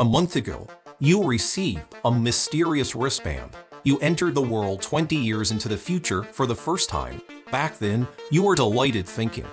A month ago, you received a mysterious wristband. You entered the world 20 years into the future for the first time. Back then, you were delighted thinking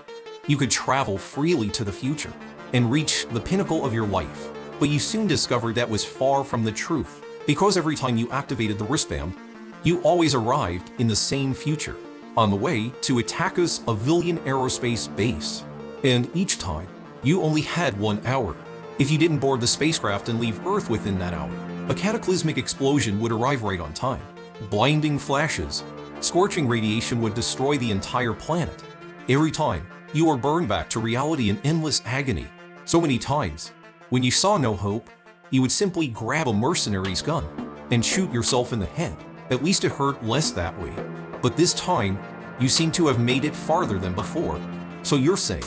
you could travel freely to the future and reach the pinnacle of your life. But you soon discovered that was far from the truth, because every time you activated the wristband, you always arrived in the same future, on the way to Ithaca's Avilion Aerospace Base. And each time, you only had 1 hour. If you didn't board the spacecraft and leave Earth within that hour, a cataclysmic explosion would arrive right on time. Blinding flashes, scorching radiation would destroy the entire planet. Every time, you were burned back to reality in endless agony. So many times, when you saw no hope, you would simply grab a mercenary's gun and shoot yourself in the head. At least it hurt less that way. But this time, you seem to have made it farther than before. So you're saying,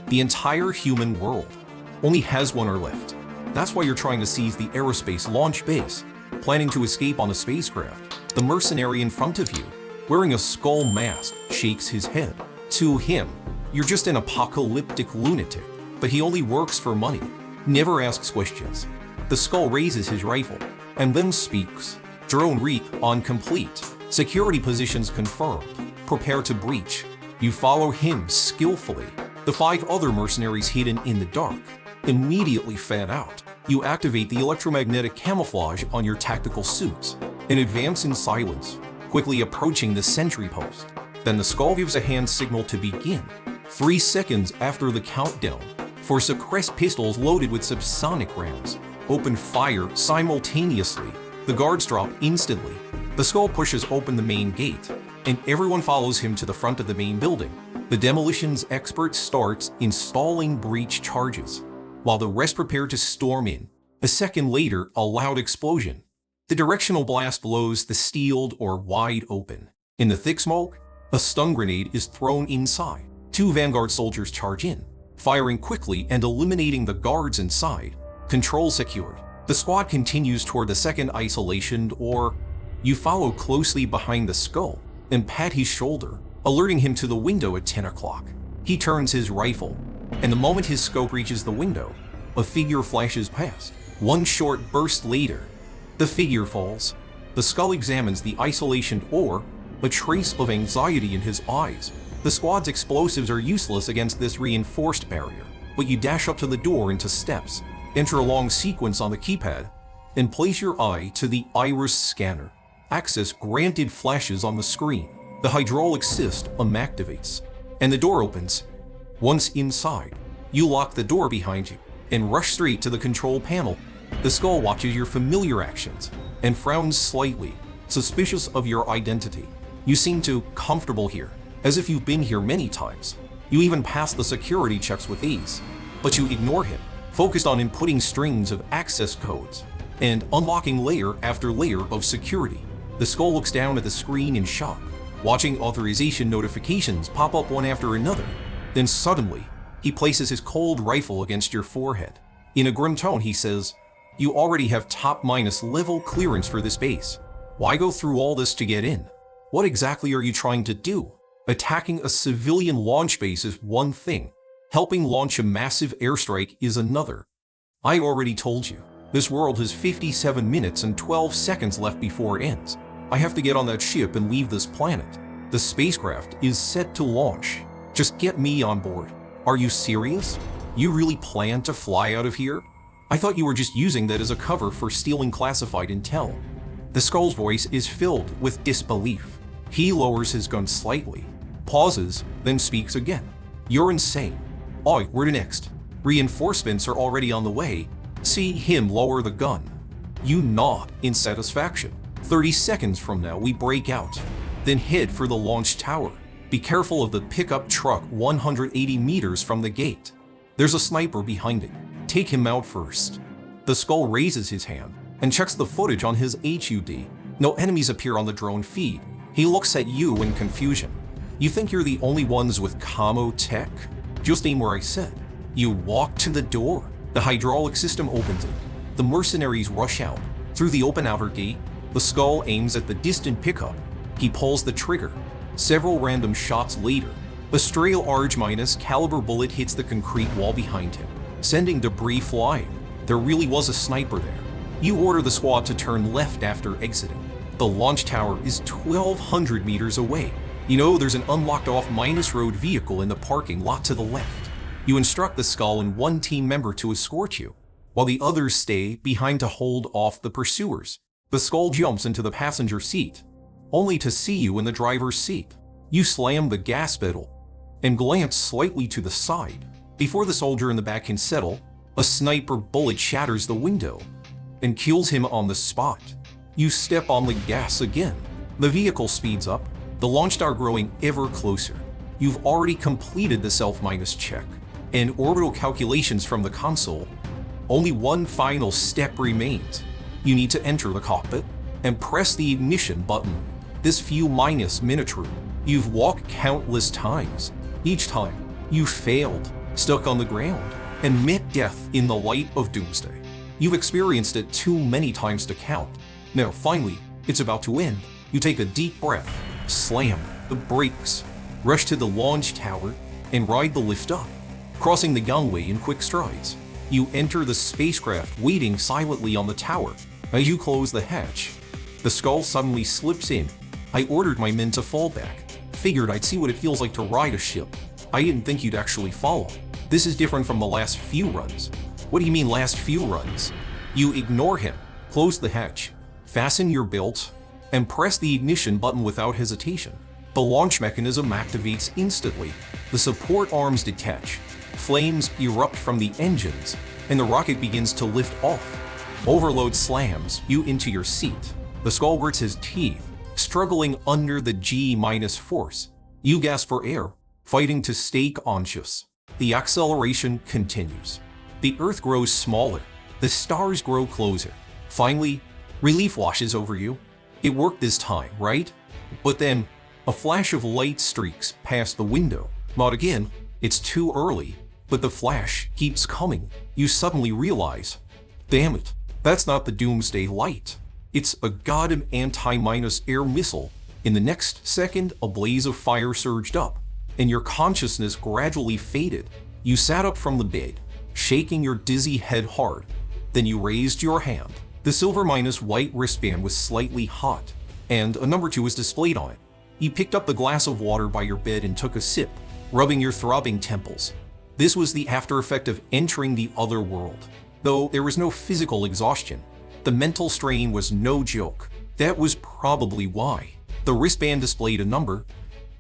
the entire human world only has 1 hour left. That's why you're trying to seize the aerospace launch base, planning to escape on a spacecraft. The mercenary in front of you, wearing a skull mask, shakes his head. To him, you're just an apocalyptic lunatic, but he only works for money, never asks questions. The skull raises his rifle, and then speaks. Drone reap on complete. Security positions confirmed. Prepare to breach. You follow him skillfully. The 5 other mercenaries hidden in the dark immediately fan out. You activate the electromagnetic camouflage on your tactical suits and advance in silence, quickly approaching the sentry post. Then the skull gives a hand signal to begin. 3 seconds after the countdown, 4 suppressed pistols loaded with subsonic rounds open fire simultaneously. The guards drop instantly. The skull pushes open the main gate, and everyone follows him to the front of the main building. The demolitions expert starts installing breach charges, while the rest prepare to storm in. A second later, a loud explosion. The directional blast blows the steel door wide open. In the thick smoke, a stun grenade is thrown inside. 2 Vanguard soldiers charge in, firing quickly and eliminating the guards inside. Control secured. The squad continues toward the second isolation door. You follow closely behind the skull and pat his shoulder, alerting him to the window at 10 o'clock. He turns his rifle, and the moment his scope reaches the window, a figure flashes past. 1 short burst later, the figure falls. The skull examines the isolation door, a trace of anxiety in his eyes. The squad's explosives are useless against this reinforced barrier, but you dash up to the door into steps, enter a long sequence on the keypad, and place your eye to the iris scanner. Access granted flashes on the screen. The hydraulic system activates, and the door opens. Once inside, you lock the door behind you and rush straight to the control panel. The skull watches your familiar actions and frowns slightly, suspicious of your identity. You seem too comfortable here, as if you've been here many times. You even pass the security checks with ease, but you ignore him, focused on inputting strings of access codes and unlocking layer after layer of security. The skull looks down at the screen in shock, watching authorization notifications pop up one after another. Then suddenly, he places his cold rifle against your forehead. In a grim tone, he says, "You already have top-minus level clearance for this base. Why go through all this to get in? What exactly are you trying to do? Attacking a civilian launch base is one thing. Helping launch a massive airstrike is another. I already told you, this world has 57 minutes and 12 seconds left before it ends. I have to get on that ship and leave this planet. The spacecraft is set to launch. Just get me on board. Are you serious? You really plan to fly out of here? I thought you were just using that as a cover for stealing classified intel." The skull's voice is filled with disbelief. He lowers his gun slightly, pauses, then speaks again. "You're insane. Oi, where to next? Reinforcements are already on the way." See him lower the gun. You nod in satisfaction. 30 seconds from now, we break out. Then head for the launch tower. Be careful of the pickup truck 180 meters from the gate. There's a sniper behind it. Take him out first. The skull raises his hand and checks the footage on his HUD. No enemies appear on the drone feed. He looks at you in confusion. You think you're the only ones with commo tech? Just aim where I said. You walk to the door. The hydraulic system opens it. The mercenaries rush out. Through the open outer gate, the skull aims at the distant pickup. He pulls the trigger. Several random shots later, a stray large-minus caliber bullet hits the concrete wall behind him, sending debris flying. there really was a sniper there. You order the squad to turn left after exiting. The launch tower is 1,200 meters away. You know there's an unlocked off minus road vehicle in the parking lot to the left. You instruct the Skull and one team member to escort you, while the others stay behind to hold off the pursuers. The Skull jumps into the passenger seat, only to see you in the driver's seat. You slam the gas pedal and glance slightly to the side. Before the soldier in the back can settle, a sniper bullet shatters the window and kills him on the spot. You step on the gas again. The vehicle speeds up, the launch star growing ever closer. You've already completed the self-minus check and orbital calculations from the console. Only one final step remains. You need to enter the cockpit and press the ignition button. This few minus minute route you've walked countless times. Each time, you failed, stuck on the ground, and met death in the light of doomsday. You've experienced it too many times to count. Now, finally, it's about to end. You take a deep breath, slam the brakes, rush to the launch tower, and ride the lift up, crossing the gangway in quick strides. You enter the spacecraft waiting silently on the tower. As you close the hatch, the Skull suddenly slips in. I ordered my men to fall back. Figured I'd see what it feels like to ride a ship. I didn't think you'd actually follow. This is different from the last few runs. What do you mean last few runs? You ignore him, close the hatch, fasten your belt, and press the ignition button without hesitation. The launch mechanism activates instantly. The support arms detach. Flames erupt from the engines, and the rocket begins to lift off. Overload slams you into your seat. The Skull grits his teeth, struggling under the G- force. You gasp for air, fighting to stay conscious. The acceleration continues. The Earth grows smaller. The stars grow closer. Finally, relief washes over you. It worked this time, right? But then, a flash of light streaks past the window. Not again. It's too early. But the flash keeps coming. You suddenly realize, damn it, that's not the doomsday light. It's a goddamn anti-minus air missile. In the next second, a blaze of fire surged up, and your consciousness gradually faded. You sat up from the bed, shaking your dizzy head hard. Then you raised your hand. The silver minus white wristband was slightly hot, and a number 2 was displayed on it. You picked up the glass of water by your bed and took a sip, rubbing your throbbing temples. This was the after effect of entering the other world. Though there was no physical exhaustion, the mental strain was no joke. That was probably why. The wristband displayed a number.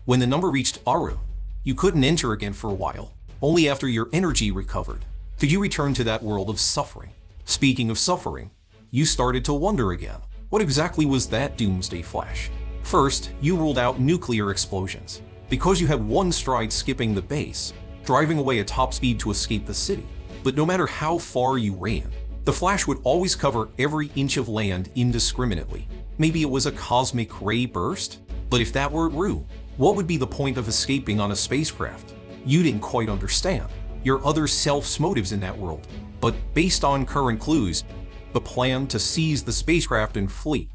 When the number reached Aru, you couldn't enter again for a while, only after your energy recovered could you return to that world of suffering. Speaking of suffering, you started to wonder again. What exactly was that doomsday flash? First, you ruled out nuclear explosions, because you had one stride skipping the base, driving away at top speed to escape the city. But no matter how far you ran, the flash would always cover every inch of land indiscriminately. Maybe it was a cosmic ray burst? But if that were true, what would be the point of escaping on a spacecraft? You didn't quite understand your other self's motives in that world. But based on current clues, the plan to seize the spacecraft and flee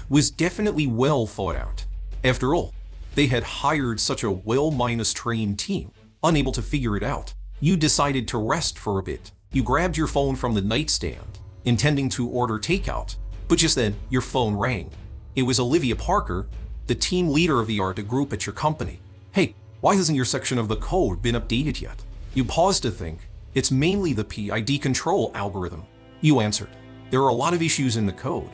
was definitely well thought out. After all, they had hired such a well-trained team. Unable to figure it out, you decided to rest for a bit. You grabbed your phone from the nightstand, intending to order takeout, but just then your phone rang. It was Olivia Parker, the team leader of the Arctic group at your company. Hey, why hasn't your section of the code been updated yet? You paused to think. It's mainly the PID control algorithm. You answered. There are a lot of issues in the code.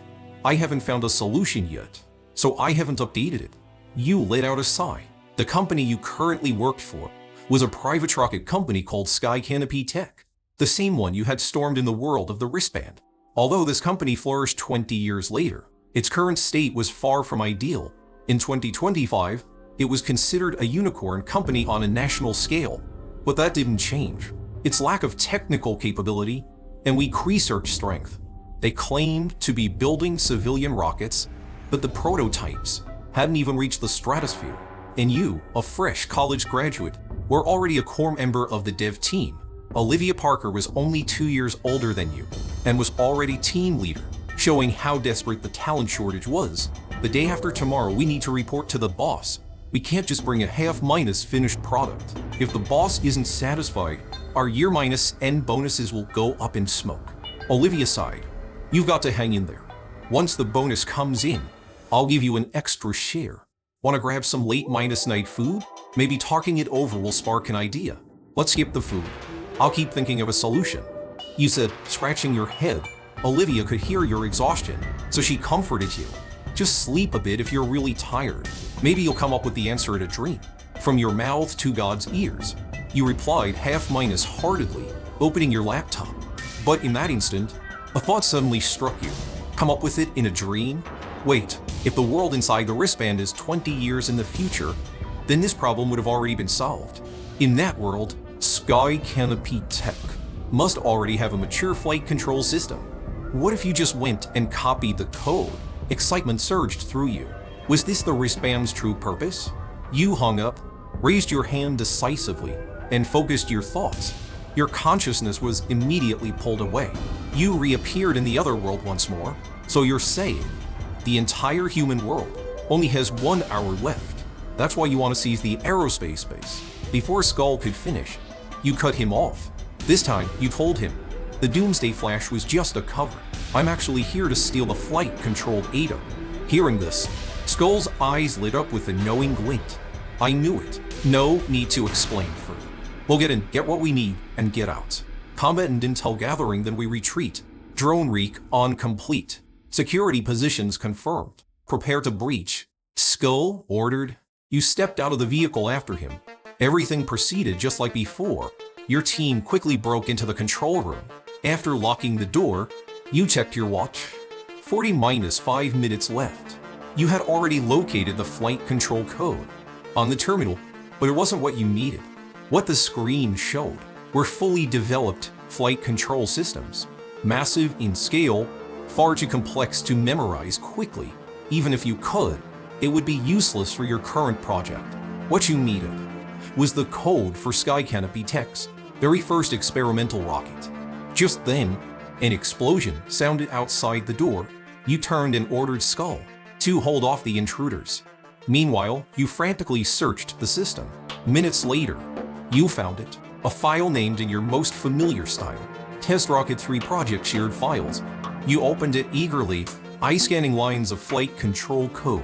I haven't found a solution yet, so I haven't updated it. You let out a sigh. The company you currently worked for was a private rocket company called Sky Canopy Tech, the same one you had stormed in the world of the wristband. Although this company flourished 20 years later, its current state was far from ideal. In 2025, it was considered a unicorn company on a national scale, but that didn't change. Its lack of technical capability and weak research strength. They claimed to be building civilian rockets, but the prototypes hadn't even reached the stratosphere. And you, a fresh college graduate, were already a core member of the dev team. Olivia Parker was only 2 years older than you and was already team leader, showing how desperate the talent shortage was. The day after tomorrow, we need to report to the boss. We can't just bring a half-minus finished product. If the boss isn't satisfied, our year-minus end bonuses will go up in smoke. Olivia sighed. You've got to hang in there. Once the bonus comes in, I'll give you an extra share. Want to grab some late minus night food? Maybe talking it over will spark an idea. Let's skip the food. I'll keep thinking of a solution. You said, scratching your head. Olivia could hear your exhaustion, so she comforted you. Just sleep a bit if you're really tired. Maybe you'll come up with the answer in a dream. From your mouth to God's ears. You replied half-minus heartedly, opening your laptop. But in that instant, a thought suddenly struck you. Come up with it in a dream? Wait, if the world inside the wristband is 20 years in the future, then this problem would have already been solved. In that world, Sky Canopy Tech must already have a mature flight control system. What if you just went and copied the code? Excitement surged through you. Was this the wristband's true purpose? You hung up, raised your hand decisively, and focused your thoughts. Your consciousness was immediately pulled away. You reappeared in the other world once more. So you're saying the entire human world only has 1 hour left. That's why you want to seize the aerospace base. Before Skull could finish, you cut him off. This time, you told him, the Doomsday Flash was just a cover. I'm actually here to steal the flight-controlled Ada. Hearing this, Skull's eyes lit up with a knowing glint. I knew it. No need to explain further. We'll get in, get what we need, and get out. Combat and intel gathering, then we retreat. Drone reek on complete. Security positions confirmed. Prepare to breach. Skull ordered. You stepped out of the vehicle after him. Everything proceeded just like before. Your team quickly broke into the control room. After locking the door, you checked your watch. 40-5 minutes left. You had already located the flight control code on the terminal, but it wasn't what you needed. What the screen showed were fully developed flight control systems. Massive in scale, far too complex to memorize quickly. Even if you could, it would be useless for your current project. What you needed was the code for Sky Canopy Tech's very first experimental rocket. Just then, an explosion sounded outside the door. You turned and ordered Skull to hold off the intruders. Meanwhile, you frantically searched the system. Minutes later, you found it, a file named in your most familiar style, Test Rocket 3 Project Shared Files. You opened it eagerly, eye-scanning lines of flight control code.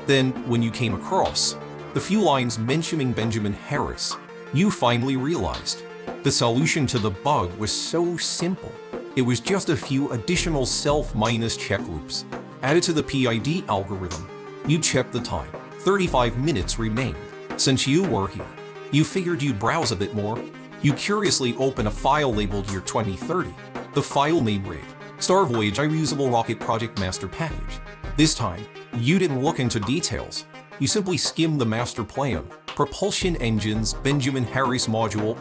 Then, when you came across the few lines mentioning Benjamin Harris, you finally realized the solution to the bug was so simple. It was just a few additional self-minus check loops added to the PID algorithm. You checked the time. 35 minutes remained. Since you were here, you figured you'd browse a bit more. You curiously opened a file labeled Year 2030. The file name read, Star Voyage Reusable Rocket Project Master Package. This time, you didn't look into details. You simply skimmed the master plan, propulsion engines, Benjamin Harris module,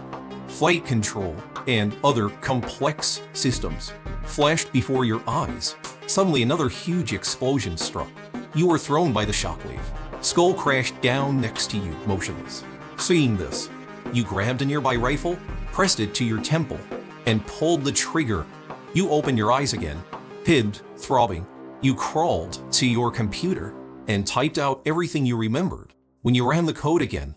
flight control, and other complex systems flashed before your eyes. Suddenly, another huge explosion struck. You were thrown by the shockwave. Skull crashed down next to you, motionless. Seeing this, you grabbed a nearby rifle, pressed it to your temple, and pulled the trigger. You opened your eyes again, pinned, throbbing. You crawled to your computer and typed out everything you remembered. When you ran the code again,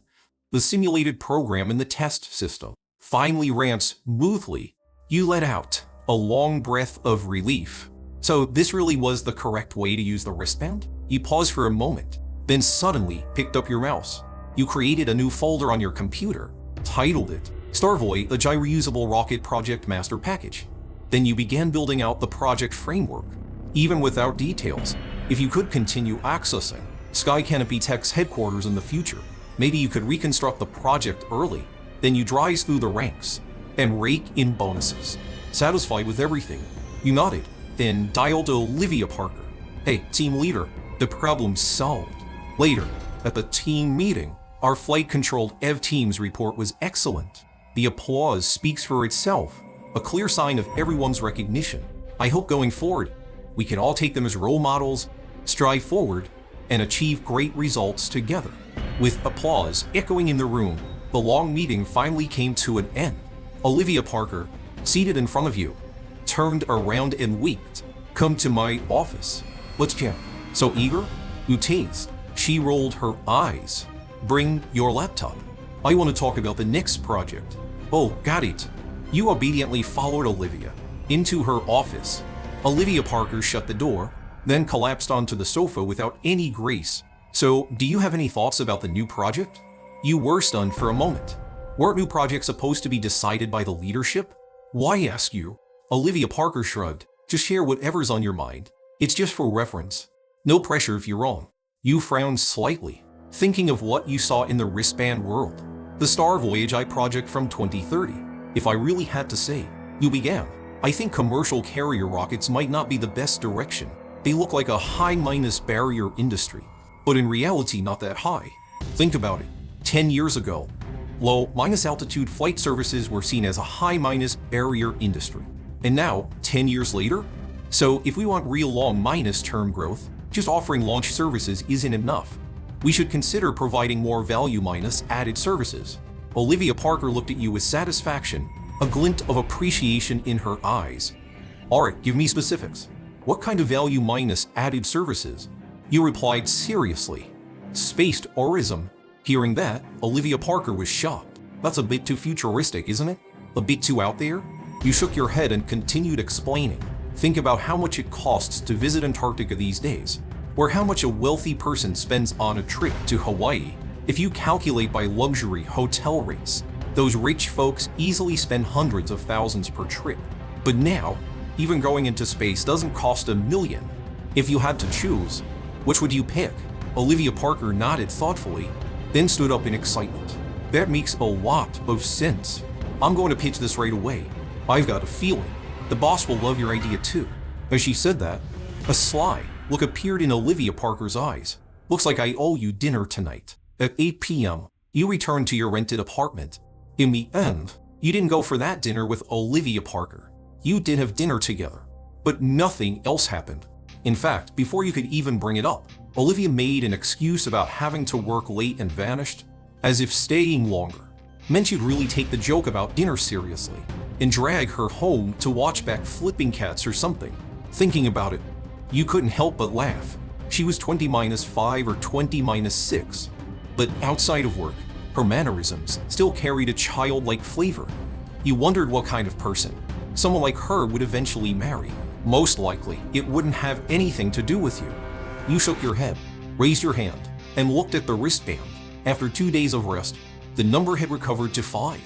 the simulated program in the test system finally ran smoothly. You let out a long breath of relief. So this really was the correct way to use the wristband? You paused for a moment, then suddenly picked up your mouse. You created a new folder on your computer, titled it Starvoy, the Reusable Rocket Project Master Package. Then you began building out the project framework. Even without details, if you could continue accessing Sky Canopy Tech's headquarters in the future, maybe you could reconstruct the project early. Then you rise through the ranks and rake in bonuses. Satisfied with everything, you nodded, then dialed Olivia Parker. Hey, team leader, the problem's solved. Later, at the team meeting, our flight-controlled EV team's report was excellent. The applause speaks for itself, a clear sign of everyone's recognition. I hope going forward, we can all take them as role models, strive forward, and achieve great results together. With applause echoing in the room, the long meeting finally came to an end. Olivia Parker, seated in front of you, turned around and winked. Come to my office. Let's chat. So eager? You teased. She rolled her eyes. Bring your laptop. I want to talk about the next project. Oh, got it. You obediently followed Olivia. into her office. Olivia Parker shut the door, then collapsed onto the sofa without any grace. So, do you have any thoughts about the new project? You were stunned for a moment. Weren't new projects supposed to be decided by the leadership? Why, ask you? Olivia Parker shrugged. Just share whatever's on your mind. It's just for reference. No pressure if you're wrong. You frowned slightly, thinking of what you saw in the wristband world. The Star Voyage I project from 2030. If I really had to say, you began. I think commercial carrier rockets might not be the best direction. They look like a high-minus barrier industry, but in reality not that high. Think about it. 10 years ago, low-minus altitude flight services were seen as a high-minus barrier industry. And now, 10 years later? So if we want real long-minus term growth, just offering launch services isn't enough. We should consider providing more value-minus added services. Olivia Parker looked at you with satisfaction, a glint of appreciation in her eyes. Alright, give me specifics. What kind of value-minus added services? You replied seriously. Space tourism. Hearing that, Olivia Parker was shocked. That's a bit too futuristic, isn't it? A bit too out there? You shook your head and continued explaining. Think about how much it costs to visit Antarctica these days, or how much a wealthy person spends on a trip to Hawaii. If you calculate by luxury hotel rates, those rich folks easily spend hundreds of thousands per trip. But now, even going into space doesn't cost $1 million. If you had to choose, which would you pick? Olivia Parker nodded thoughtfully, then stood up in excitement. That makes a lot of sense. I'm going to pitch this right away. I've got a feeling the boss will love your idea too. As she said that, a sly look appeared in Olivia Parker's eyes. Looks like I owe you dinner tonight. At 8 p.m., you returned to your rented apartment. In the end, you didn't go for that dinner with Olivia Parker. You did have dinner together, but nothing else happened. In fact, before you could even bring it up, Olivia made an excuse about having to work late and vanished, as if staying longer meant you'd really take the joke about dinner seriously and drag her home to watch back Flipping Cats or something. Thinking about it, you couldn't help but laugh. She was 20-5 or 20-6, but outside of work, her mannerisms still carried a childlike flavor. You wondered what kind of person someone like her would eventually marry. Most likely, it wouldn't have anything to do with you. You shook your head, raised your hand, and looked at the wristband. After 2 days of rest, the number had recovered to 5.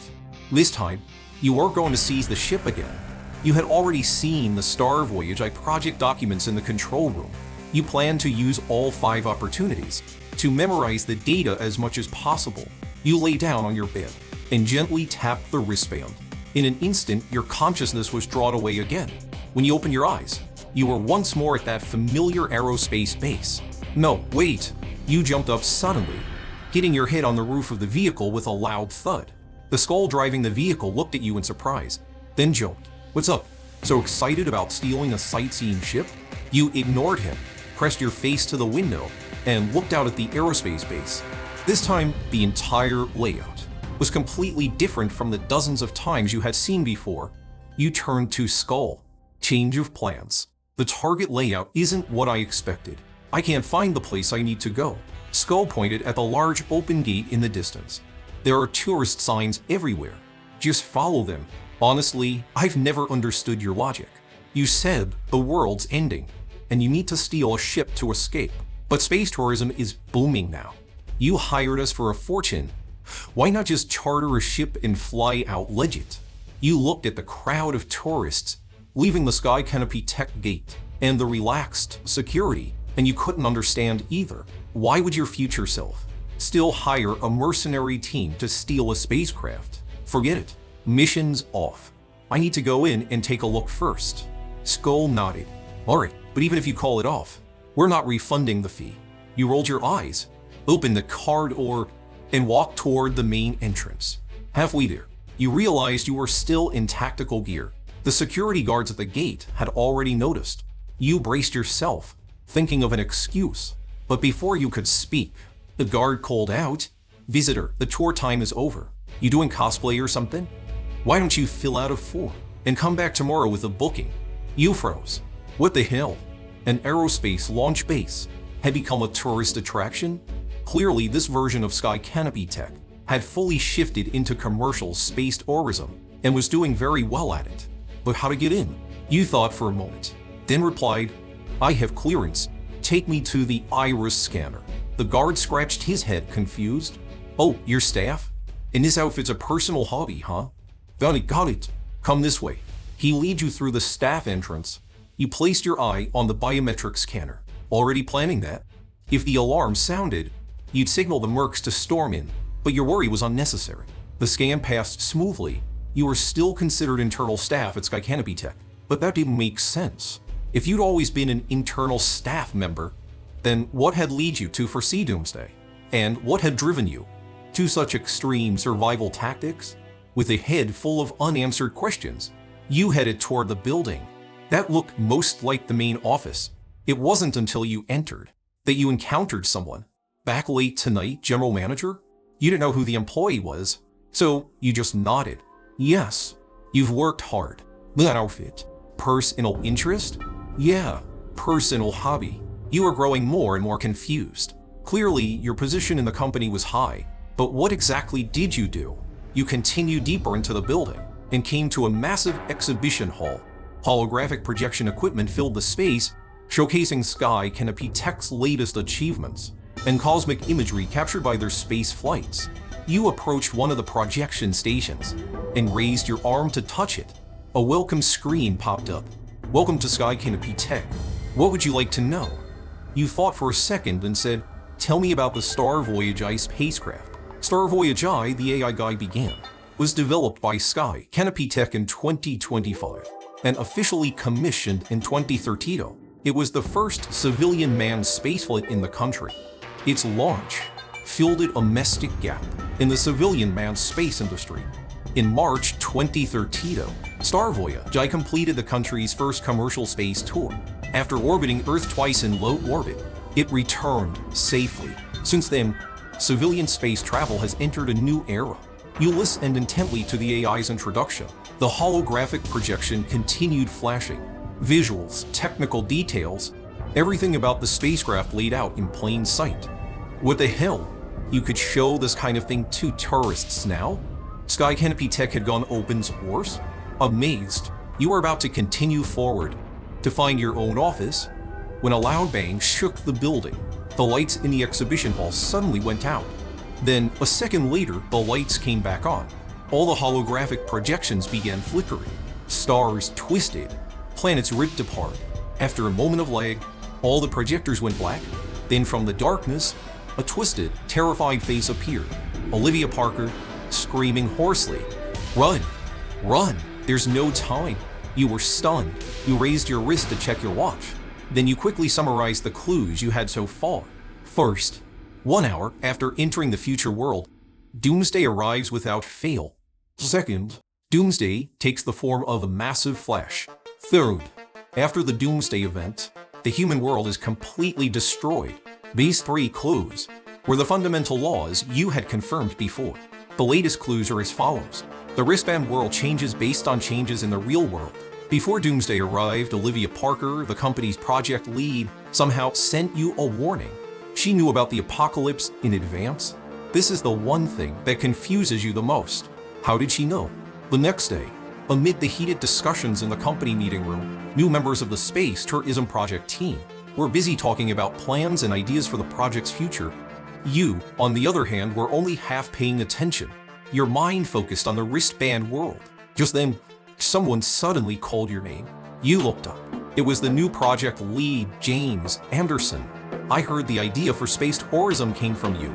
This time, you weren't going to seize the ship again. You had already seen the Star Voyage I project documents in the control room. You planned to use all 5 opportunities to memorize the data as much as possible. You lay down on your bed and gently tapped the wristband. In an instant, your consciousness was drawn away again. When you opened your eyes, you were once more at that familiar aerospace base. No, wait! You jumped up suddenly, hitting your head on the roof of the vehicle with a loud thud. The skull driving the vehicle looked at you in surprise, then joked. What's up? So excited about stealing a sightseeing ship? You ignored him, pressed your face to the window, and looked out at the aerospace base. This time, the entire layout was completely different from the dozens of times you had seen before. You turned to Skull. Change of plans. The target layout isn't what I expected. I can't find the place I need to go. Skull pointed at the large open gate in the distance. There are tourist signs everywhere. Just follow them. Honestly, I've never understood your logic. You said the world's ending, and you need to steal a ship to escape. But space tourism is booming now. You hired us for a fortune. Why not just charter a ship and fly out legit? You looked at the crowd of tourists leaving the Sky Canopy Tech gate and the relaxed security, and you couldn't understand either. Why would your future self still hire a mercenary team to steal a spacecraft? Forget it. Mission's off. I need to go in and take a look first. Skull nodded. Alright, but even if you call it off, we're not refunding the fee. You rolled your eyes, opened the car door, and walked toward the main entrance. Halfway there, you realized you were still in tactical gear. The security guards at the gate had already noticed. You braced yourself, thinking of an excuse. But before you could speak, the guard called out, "Visitor, the tour time is over. You doing cosplay or something? Why don't you fill out a form and come back tomorrow with a booking?" You froze. What the hell? An aerospace launch base had become a tourist attraction? Clearly, this version of Sky Canopy Tech had fully shifted into commercial space tourism and was doing very well at it. But how to get in? You thought for a moment, then replied, "I have clearance. Take me to the iris scanner." The guard scratched his head, confused. "Oh, your staff? And this outfit's a personal hobby, huh? Got it. Come this way." He leads you through the staff entrance. You placed your eye on the biometric scanner, already planning that. If the alarm sounded, you'd signal the mercs to storm in, but your worry was unnecessary. The scan passed smoothly. You were still considered internal staff at Sky Canopy Tech, but that didn't make sense. If you'd always been an internal staff member, then what had led you to foresee Doomsday? And what had driven you to such extreme survival tactics? With a head full of unanswered questions, you headed toward the building that looked most like the main office. It wasn't until you entered that you encountered someone. "Back late tonight, General Manager?" You didn't know who the employee was, so you just nodded. "Yes, you've worked hard. That outfit. Personal interest?" "Yeah, personal hobby." You were growing more and more confused. Clearly, your position in the company was high, but what exactly did you do? You continued deeper into the building and came to a massive exhibition hall. Holographic projection equipment filled the space, showcasing Sky Canopy Tech's latest achievements and cosmic imagery captured by their space flights. You approached one of the projection stations and raised your arm to touch it. A welcome screen popped up. "Welcome to Sky Canopy Tech. What would you like to know?" You thought for a second and said, "Tell me about the Star Voyage I spacecraft." Star Voyage I, the AI guide began, was developed by Sky Canopy Tech in 2025 and officially commissioned in 2013. It was the first civilian manned spaceflight in the country. Its launch filled a mystic gap in the civilian manned space industry. In March 2013, Star Voyage I completed the country's first commercial space tour. After orbiting Earth twice in low orbit, it returned safely. Since then, civilian space travel has entered a new era. You listened intently to the AI's introduction. The holographic projection continued flashing. Visuals, technical details, everything about the spacecraft laid out in plain sight. What the hell? You could show this kind of thing to tourists now? Sky Canopy Tech had gone open source? Amazed, you were about to continue forward to find your own office when a loud bang shook the building. The lights in the exhibition hall suddenly went out. Then, a second later, the lights came back on. All the holographic projections began flickering. Stars twisted. Planets ripped apart. After a moment of lag, all the projectors went black. Then from the darkness, a twisted, terrified face appeared. Olivia Parker, screaming hoarsely, "Run! Run! There's no time!" You were stunned. You raised your wrist to check your watch. Then you quickly summarized the clues you had so far. First, 1 hour after entering the future world, Doomsday arrives without fail. Second, Doomsday takes the form of a massive flash. Third, after the Doomsday event, the human world is completely destroyed. These 3 clues were the fundamental laws you had confirmed before. The latest clues are as follows. The wristband world changes based on changes in the real world. Before Doomsday arrived, Olivia Parker, the company's project lead, somehow sent you a warning. She knew about the apocalypse in advance. This is the one thing that confuses you the most. How did she know? The next day, amid the heated discussions in the company meeting room, new members of the Space Tourism Project team were busy talking about plans and ideas for the project's future. You, on the other hand, were only half paying attention. Your mind focused on the wristband world. Just then, someone suddenly called your name. You looked up. It was the new project lead, James Anderson. I heard the idea for space tourism came from you.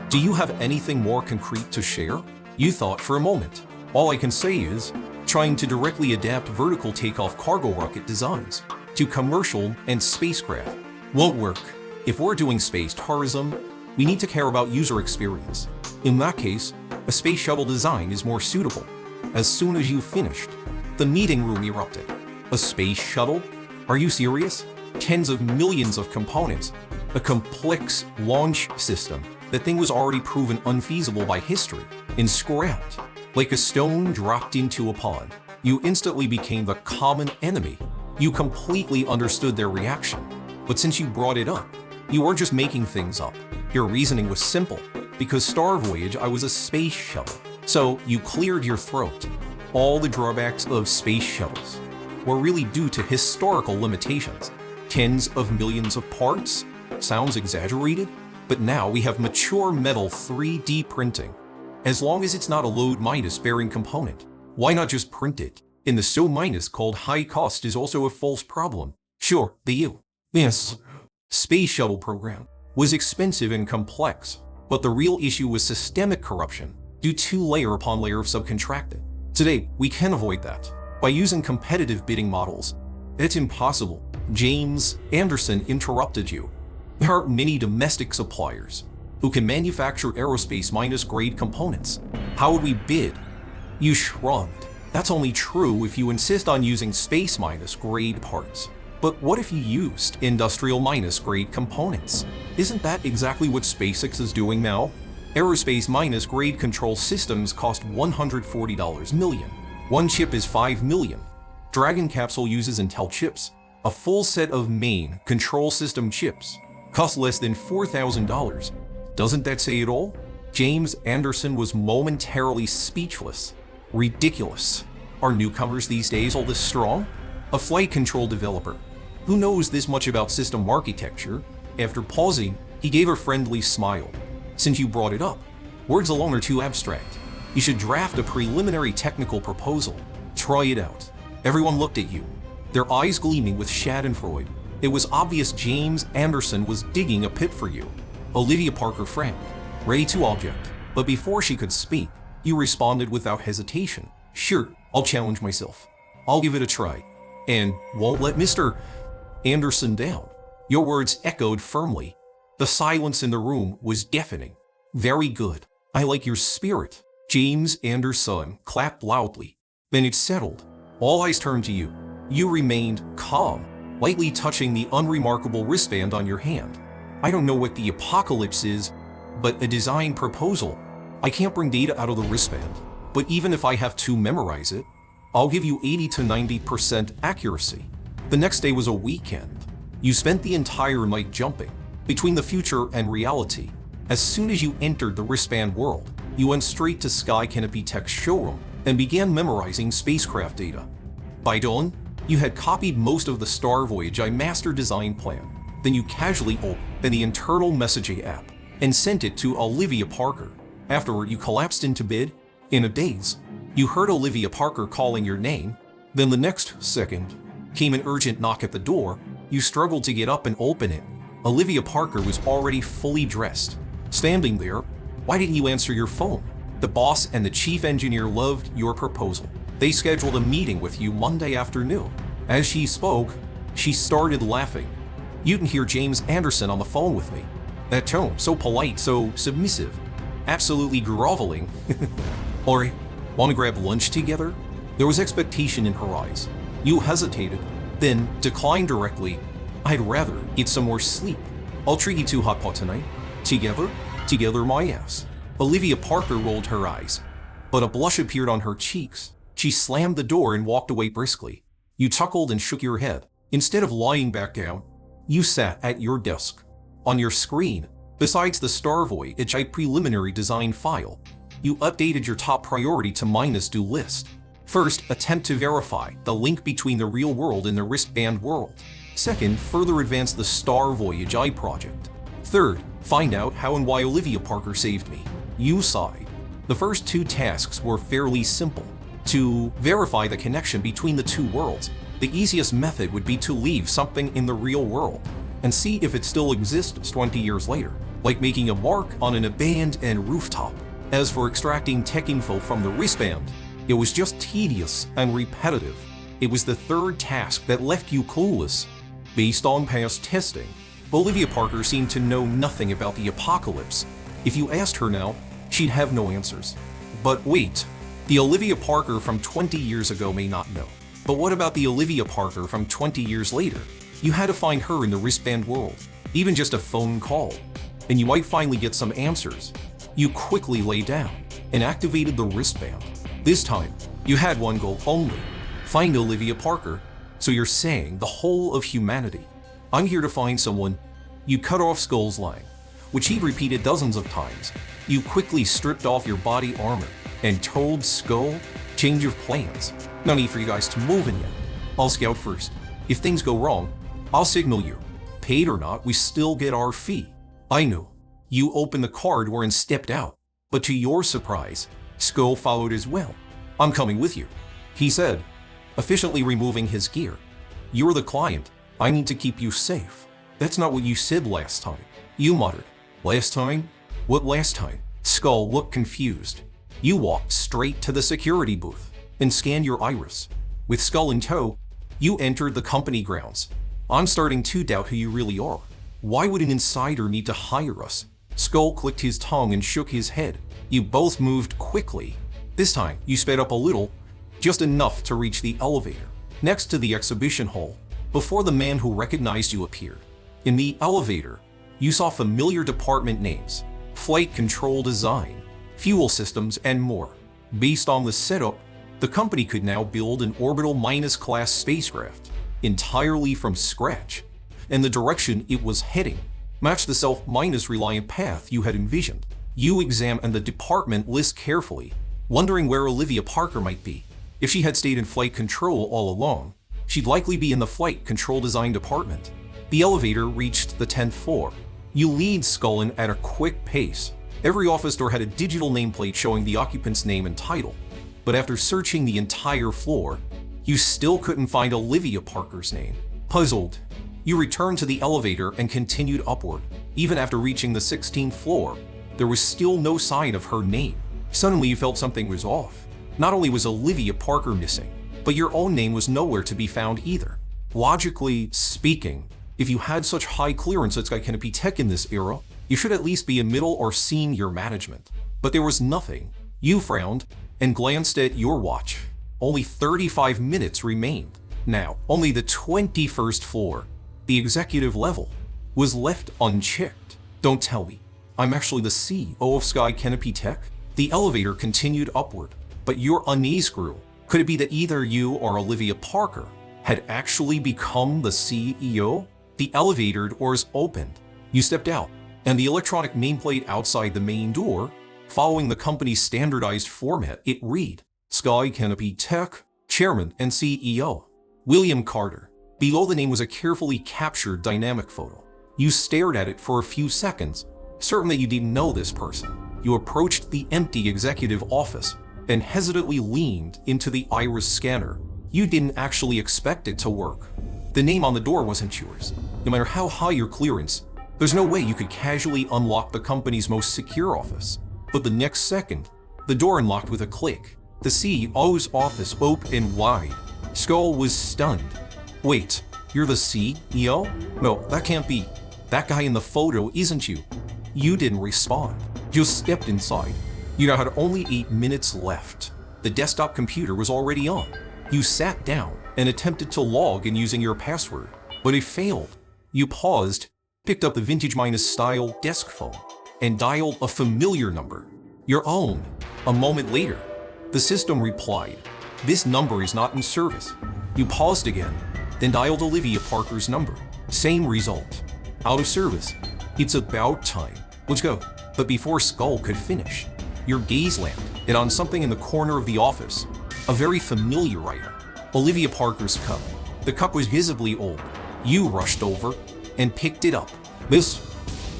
Do you have anything more concrete to share? You thought for a moment. All I can say is, trying to directly adapt vertical takeoff cargo rocket designs to commercial and spacecraft won't work. If we're doing space tourism, we need to care about user experience. In that case, a space shuttle design is more suitable. As soon as you finished, the meeting room erupted. A space shuttle? Are you serious? Tens of millions of components. A complex launch system. That thing was already proven unfeasible by history and scrapped. Like a stone dropped into a pond, you instantly became the common enemy. You completely understood their reaction. But since you brought it up, you weren't just making things up. Your reasoning was simple. Because Star Voyage, I was a space shuttle. So you cleared your throat. All the drawbacks of space shuttles. were really due to historical limitations. Tens of millions of parts? Sounds exaggerated, but now we have mature metal 3D printing. As long as it's not a load-minus bearing component, why not just print it? And the so-minus called high cost is also a false problem. Sure, the U.S. space shuttle program was expensive and complex, but the real issue was systemic corruption due to layer upon layer of subcontracting. Today, we can avoid that by using competitive bidding models. It's impossible. James Anderson interrupted you. There are many domestic suppliers who can manufacture aerospace grade components. How would we bid? You shrugged. That's only true if you insist on using space grade parts. But what if you used industrial grade components? Isn't that exactly what SpaceX is doing now? Aerospace grade control systems cost $140 million. One chip is $5 million. Dragon capsule uses Intel chips. A full set of main control system chips cost less than $4,000. Doesn't that say it all? James Anderson was momentarily speechless. Ridiculous. Are newcomers these days all this strong? A flight control developer who knows this much about system architecture? After pausing, he gave a friendly smile. Since you brought it up, words alone are too abstract. You should draft a preliminary technical proposal. Try it out. Everyone looked at you, their eyes gleaming with schadenfreude. It was obvious James Anderson was digging a pit for you. Olivia Parker frowned, ready to object, but before she could speak, you responded without hesitation. Sure, I'll challenge myself. I'll give it a try, and won't let Mr. Anderson down. Your words echoed firmly. The silence in the room was deafening. Very good. I like your spirit. James Anderson clapped loudly. Then it settled. All eyes turned to you. You remained calm, lightly touching the unremarkable wristband on your hand. I don't know what the apocalypse is, but a design proposal. I can't bring data out of the wristband, but even if I have to memorize it, I'll give you 80 to 90% accuracy. The next day was a weekend. You spent the entire night jumping between the future and reality. As soon as you entered the wristband world, you went straight to Sky Canopy Tech's showroom and began memorizing spacecraft data. By dawn, you had copied most of the Star Voyage master design plan. Then you casually opened the internal messaging app and sent it to Olivia Parker. Afterward, you collapsed into bed. In a daze, you heard Olivia Parker calling your name. Then the next second came an urgent knock at the door. You struggled to get up and open it. Olivia Parker was already fully dressed, standing there. Why didn't you answer your phone? The boss and the chief engineer loved your proposal. They scheduled a meeting with you Monday afternoon. As she spoke, she started laughing. You can hear James Anderson on the phone with me. That tone, so polite, so submissive, absolutely groveling. Or, want to grab lunch together? There was expectation in her eyes. You hesitated, then declined directly. I'd rather get some more sleep. I'll treat you to hot pot tonight. Together? Together my ass. Olivia Parker rolled her eyes, but a blush appeared on her cheeks. She slammed the door and walked away briskly. You chuckled and shook your head. Instead of lying back down, you sat at your desk. On your screen, besides the Star Voyage preliminary design file, you updated your top priority to -do list. First, attempt to verify the link between the real world and the wristband world. Second, further advance the Star Voyage project. Third, find out how and why Olivia Parker saved me. You sighed. The first two tasks were fairly simple. To verify the connection between the two worlds, the easiest method would be to leave something in the real world and see if it still exists 20 years later, like making a mark on an abandoned rooftop. As for extracting tech info from the wristband, it was just tedious and repetitive. It was the third task that left you clueless. Based on past testing, Olivia Parker seemed to know nothing about the apocalypse. If you asked her now, she'd have no answers. But wait, the Olivia Parker from 20 years ago may not know. But what about the Olivia Parker from 20 years later? You had to find her in the wristband world, even just a phone call, and you might finally get some answers. You quickly lay down and activated the wristband. This time, you had one goal only: find Olivia Parker. So you're saying the whole of humanity. I'm here to find someone. You cut off Skull's line, which he repeated dozens of times. You quickly stripped off your body armor and told Skull, change of plans. No need for you guys to move in yet. I'll scout first. If things go wrong, I'll signal you. Paid or not, we still get our fee. I knew. You opened the car door and stepped out. But to your surprise, Skull followed as well. I'm coming with you, he said, efficiently removing his gear. You're the client. I need to keep you safe. That's not what you said last time, you muttered. Last time? What last time? Skull looked confused. You walked straight to the security booth and scanned your iris. With Skull in tow, you entered the company grounds. I'm starting to doubt who you really are. Why would an insider need to hire us? Skull clicked his tongue and shook his head. You both moved quickly. This time, you sped up a little, just enough to reach the elevator, next to the exhibition hall, before the man who recognized you appeared. In the elevator, you saw familiar department names, flight control design, fuel systems, and more. Based on the setup, the company could now build an orbital class spacecraft entirely from scratch, and the direction it was heading matched the self-reliant path you had envisioned. You examined the department list carefully, wondering where Olivia Parker might be. If she had stayed in flight control all along, she'd likely be in the flight control design department. The elevator reached the 10th floor. You lead Skull in at a quick pace. Every office door had a digital nameplate showing the occupant's name and title. But after searching the entire floor, you still couldn't find Olivia Parker's name. Puzzled, you returned to the elevator and continued upward. Even after reaching the 16th floor, there was still no sign of her name. Suddenly you felt something was off. Not only was Olivia Parker missing, but your own name was nowhere to be found either. Logically speaking, if you had such high clearance at Sky Canopy Tech in this era, you should at least be in middle or senior management. But there was nothing. You frowned and glanced at your watch. Only 35 minutes remained. Now, only the 21st floor, the executive level, was left unchecked. Don't tell me. I'm actually the CEO of Sky Canopy Tech? The elevator continued upward, but your unease grew. Could it be that either you or Olivia Parker had actually become the CEO? The elevator doors opened. You stepped out, and the electronic nameplate outside the main door, following the company's standardized format, it read, Sky Canopy Tech, Chairman and CEO, William Carter. Below the name was a carefully captured dynamic photo. You stared at it for a few seconds, certain that you didn't know this person. You approached the empty executive office and hesitantly leaned into the iris scanner. You didn't actually expect it to work. The name on the door wasn't yours. No matter how high your clearance, there's no way you could casually unlock the company's most secure office. But the next second, the door unlocked with a click. The CEO's office opened wide. Skull was stunned. Wait, you're the CEO? No, that can't be. That guy in the photo isn't you. You didn't respond. You stepped inside. You now had only 8 minutes left. The desktop computer was already on. You sat down and attempted to log in using your password, but it failed. You paused, picked up the vintage style desk phone, and dialed a familiar number. Your own. A moment later, the system replied, "This number is not in service." You paused again, then dialed Olivia Parker's number. Same result. Out of service. It's about time. Let's go. But before Skull could finish, your gaze landed on something in the corner of the office. A very familiar item. Olivia Parker's cup. The cup was visibly old. You rushed over and picked it up.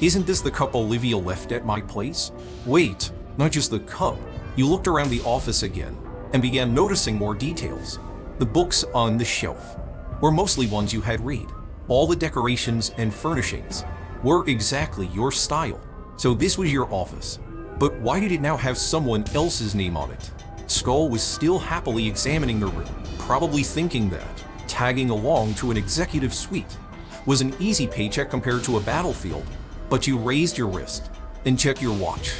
Isn't this the cup Olivia left at my place? Wait, not just the cup. You looked around the office again and began noticing more details. The books on the shelf were mostly ones you had read. All the decorations and furnishings were exactly your style. So this was your office. But why did it now have someone else's name on it? Skull was still happily examining the room, probably thinking that tagging along to an executive suite was an easy paycheck compared to a battlefield. But you raised your wrist and checked your watch.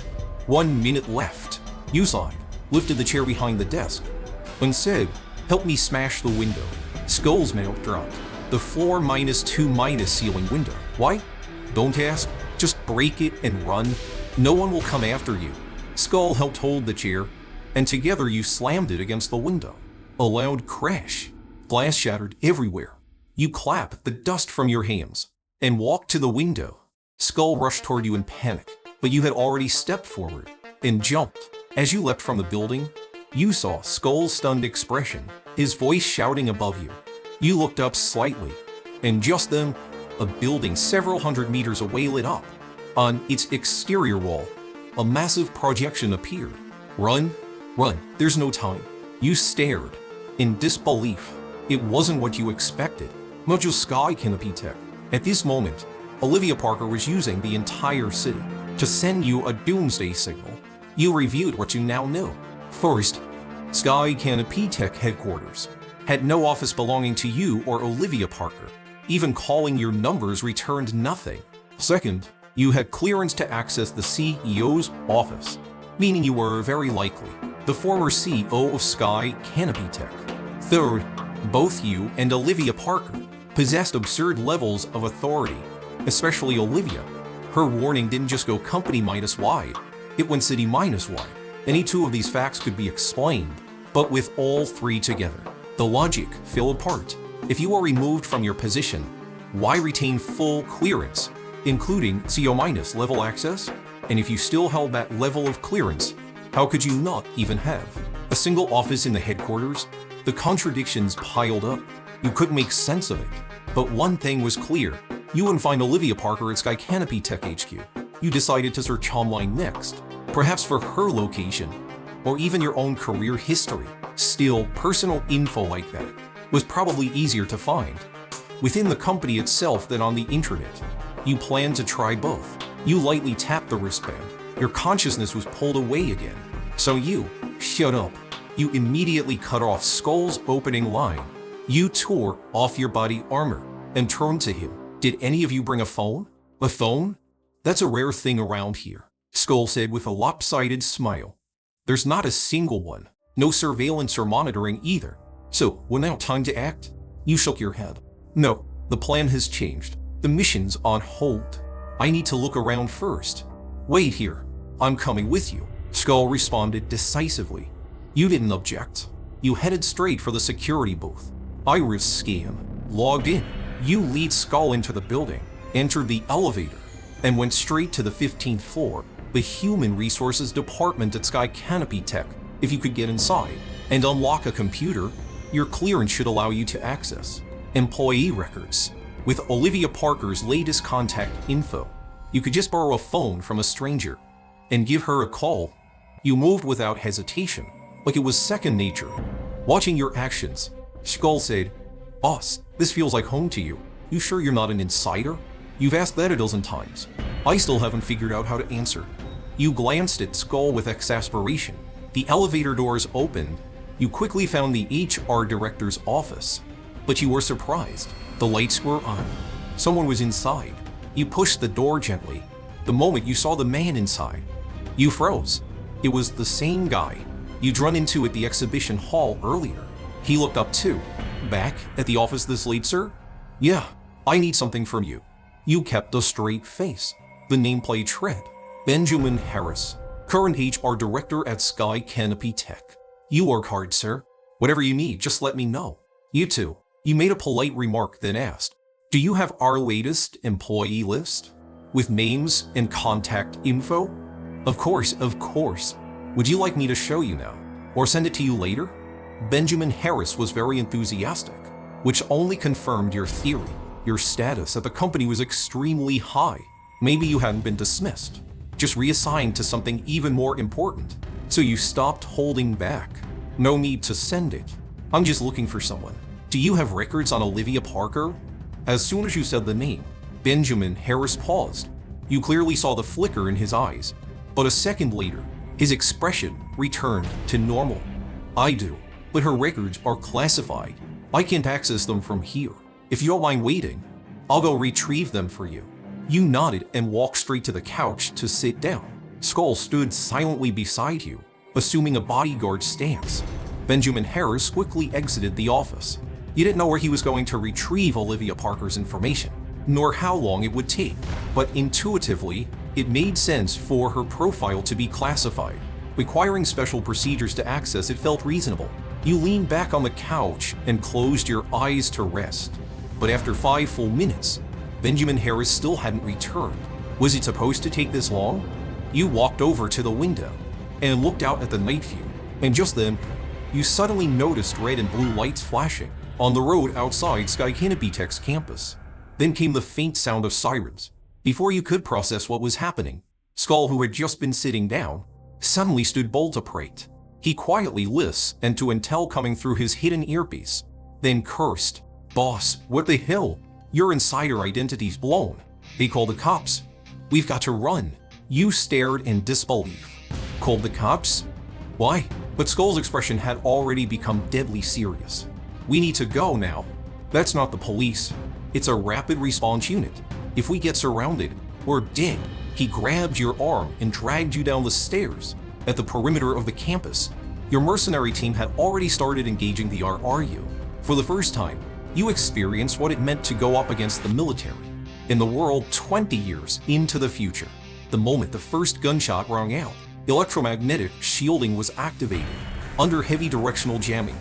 1 minute left. You sighed, lifted the chair behind the desk, and said, "Help me smash the window." Skull's mouth dropped. The floor -2 ceiling window. Why? Don't ask. Just break it and run. No one will come after you. Skull helped hold the chair, and together you slammed it against the window. A loud crash. Glass shattered everywhere. You clapped the dust from your hands and walked to the window. Skull rushed toward you in panic, but you had already stepped forward and jumped. As you leapt from the building, you saw Skull's stunned expression, his voice shouting above you. You looked up slightly, and just then, a building several hundred meters away lit up. On its exterior wall, a massive projection appeared. Run, run, there's no time. You stared, in disbelief. It wasn't what you expected, not just Sky Canopy Tech. At this moment, Olivia Parker was using the entire city to send you a doomsday signal. You reviewed what you now knew. First, Sky Canopy Tech headquarters had no office belonging to you or Olivia Parker. Even calling your numbers returned nothing. Second, you had clearance to access the CEO's office, meaning you were very likely the former CEO of Sky Canopy Tech. Third, both you and Olivia Parker possessed absurd levels of authority, especially Olivia. Her warning didn't just go company minus wide, it went city minus wide. Any two of these facts could be explained, but with all three together, the logic fell apart. If you were removed from your position, why retain full clearance, including CO- level access? And if you still held that level of clearance, how could you not even have a single office in the headquarters? The contradictions piled up. You couldn't make sense of it. But one thing was clear. You wouldn't find Olivia Parker at Sky Canopy Tech HQ. You decided to search online next, perhaps for her location, or even your own career history. Still, personal info like that was probably easier to find within the company itself than on the internet. You planned to try both. You lightly tapped the wristband. Your consciousness was pulled away again. So you, shut up. You immediately cut off Skull's opening line. You tore off your body armor and turned to him. Did any of you bring a phone? A phone? That's a rare thing around here, Skull said with a lopsided smile. There's not a single one. No surveillance or monitoring either. So, well, now time to act? You shook your head. No, the plan has changed. The mission's on hold. I need to look around first. Wait here. I'm coming with you. Skull responded decisively. You didn't object. You headed straight for the security booth. Iris scan. Logged in. You lead Skull into the building, entered the elevator, and went straight to the 15th floor, the Human Resources Department at Sky Canopy Tech. If you could get inside and unlock a computer, your clearance should allow you to access employee records. With Olivia Parker's latest contact info, you could just borrow a phone from a stranger and give her a call. You moved without hesitation, like it was second nature. Watching your actions, Skull said, Boss, this feels like home to you. You sure you're not an insider? You've asked that a dozen times. I still haven't figured out how to answer. You glanced at Skull with exasperation. The elevator doors opened. You quickly found the HR director's office, but you were surprised. The lights were on. Someone was inside. You pushed the door gently. The moment you saw the man inside, you froze. It was the same guy you'd run into at the exhibition hall earlier. He looked up too. Back at the office this late, sir? Yeah, I need something from you. You kept a straight face. The nameplate read, Benjamin Harris, current HR director at Sky Canopy Tech. You work hard, sir. Whatever you need, just let me know. You too. You made a polite remark, then asked, do you have our latest employee list? With names and contact info? Of course, of course. Would you like me to show you now? Or send it to you later? Benjamin Harris was very enthusiastic, which only confirmed your theory. Your status at the company was extremely high. Maybe you hadn't been dismissed, just reassigned to something even more important. So you stopped holding back. No need to send it. I'm just looking for someone. Do you have records on Olivia Parker? As soon as you said the name, Benjamin Harris paused. You clearly saw the flicker in his eyes, but a second later, his expression returned to normal. I do, but her records are classified. I can't access them from here. If you don't mind waiting, I'll go retrieve them for you. You nodded and walked straight to the couch to sit down. Skull stood silently beside you, assuming a bodyguard stance. Benjamin Harris quickly exited the office. You didn't know where he was going to retrieve Olivia Parker's information, nor how long it would take, but intuitively, it made sense for her profile to be classified. Requiring special procedures to access it felt reasonable. You leaned back on the couch and closed your eyes to rest. But after 5 full minutes, Benjamin Harris still hadn't returned. Was it supposed to take this long? You walked over to the window and looked out at the night view, and just then, you suddenly noticed red and blue lights flashing. on the road outside Skycanopy campus. Then came the faint sound of sirens. Before you could process what was happening, Skull, who had just been sitting down, suddenly stood bolt upright. He quietly listened to intel coming through his hidden earpiece, then cursed. "Boss, what the hell? Your insider identity's blown. They called the cops. We've got to run." You stared in disbelief. "Called the cops? Why?" But Skull's expression had already become deadly serious. "We need to go now. That's not the police. It's a rapid response unit. If we get surrounded, we're dead." He grabbed your arm and dragged you down the stairs. At the perimeter of the campus, your mercenary team had already started engaging the RRU. For the first time, you experienced what it meant to go up against the military in the world 20 years into the future. The moment the first gunshot rang out, electromagnetic shielding was activated. Under heavy directional jamming,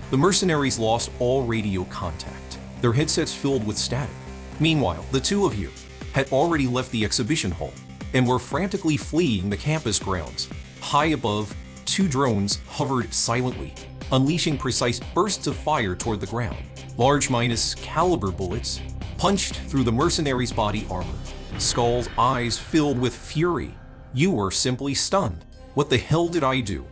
the mercenaries lost all radio contact, their headsets filled with static. Meanwhile, the two of you had already left the exhibition hall and were frantically fleeing the campus grounds. High above, two drones hovered silently, unleashing precise bursts of fire toward the ground. Large caliber bullets punched through the mercenary's body armor. Skull's eyes filled with fury. You were simply stunned. What the hell did I do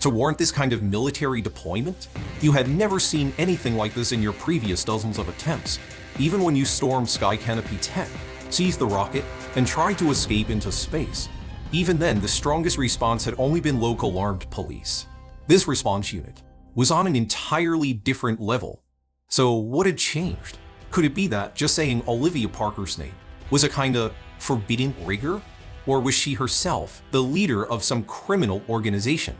to warrant this kind of military deployment? You had never seen anything like this in your previous dozens of attempts. Even when you stormed Skycanopy Tech, seized the rocket, and tried to escape into space. Even then, the strongest response had only been local armed police. This response unit was on an entirely different level. So what had changed? Could it be that just saying Olivia Parker's name was a kind of forbidden rigor? Or was she herself the leader of some criminal organization?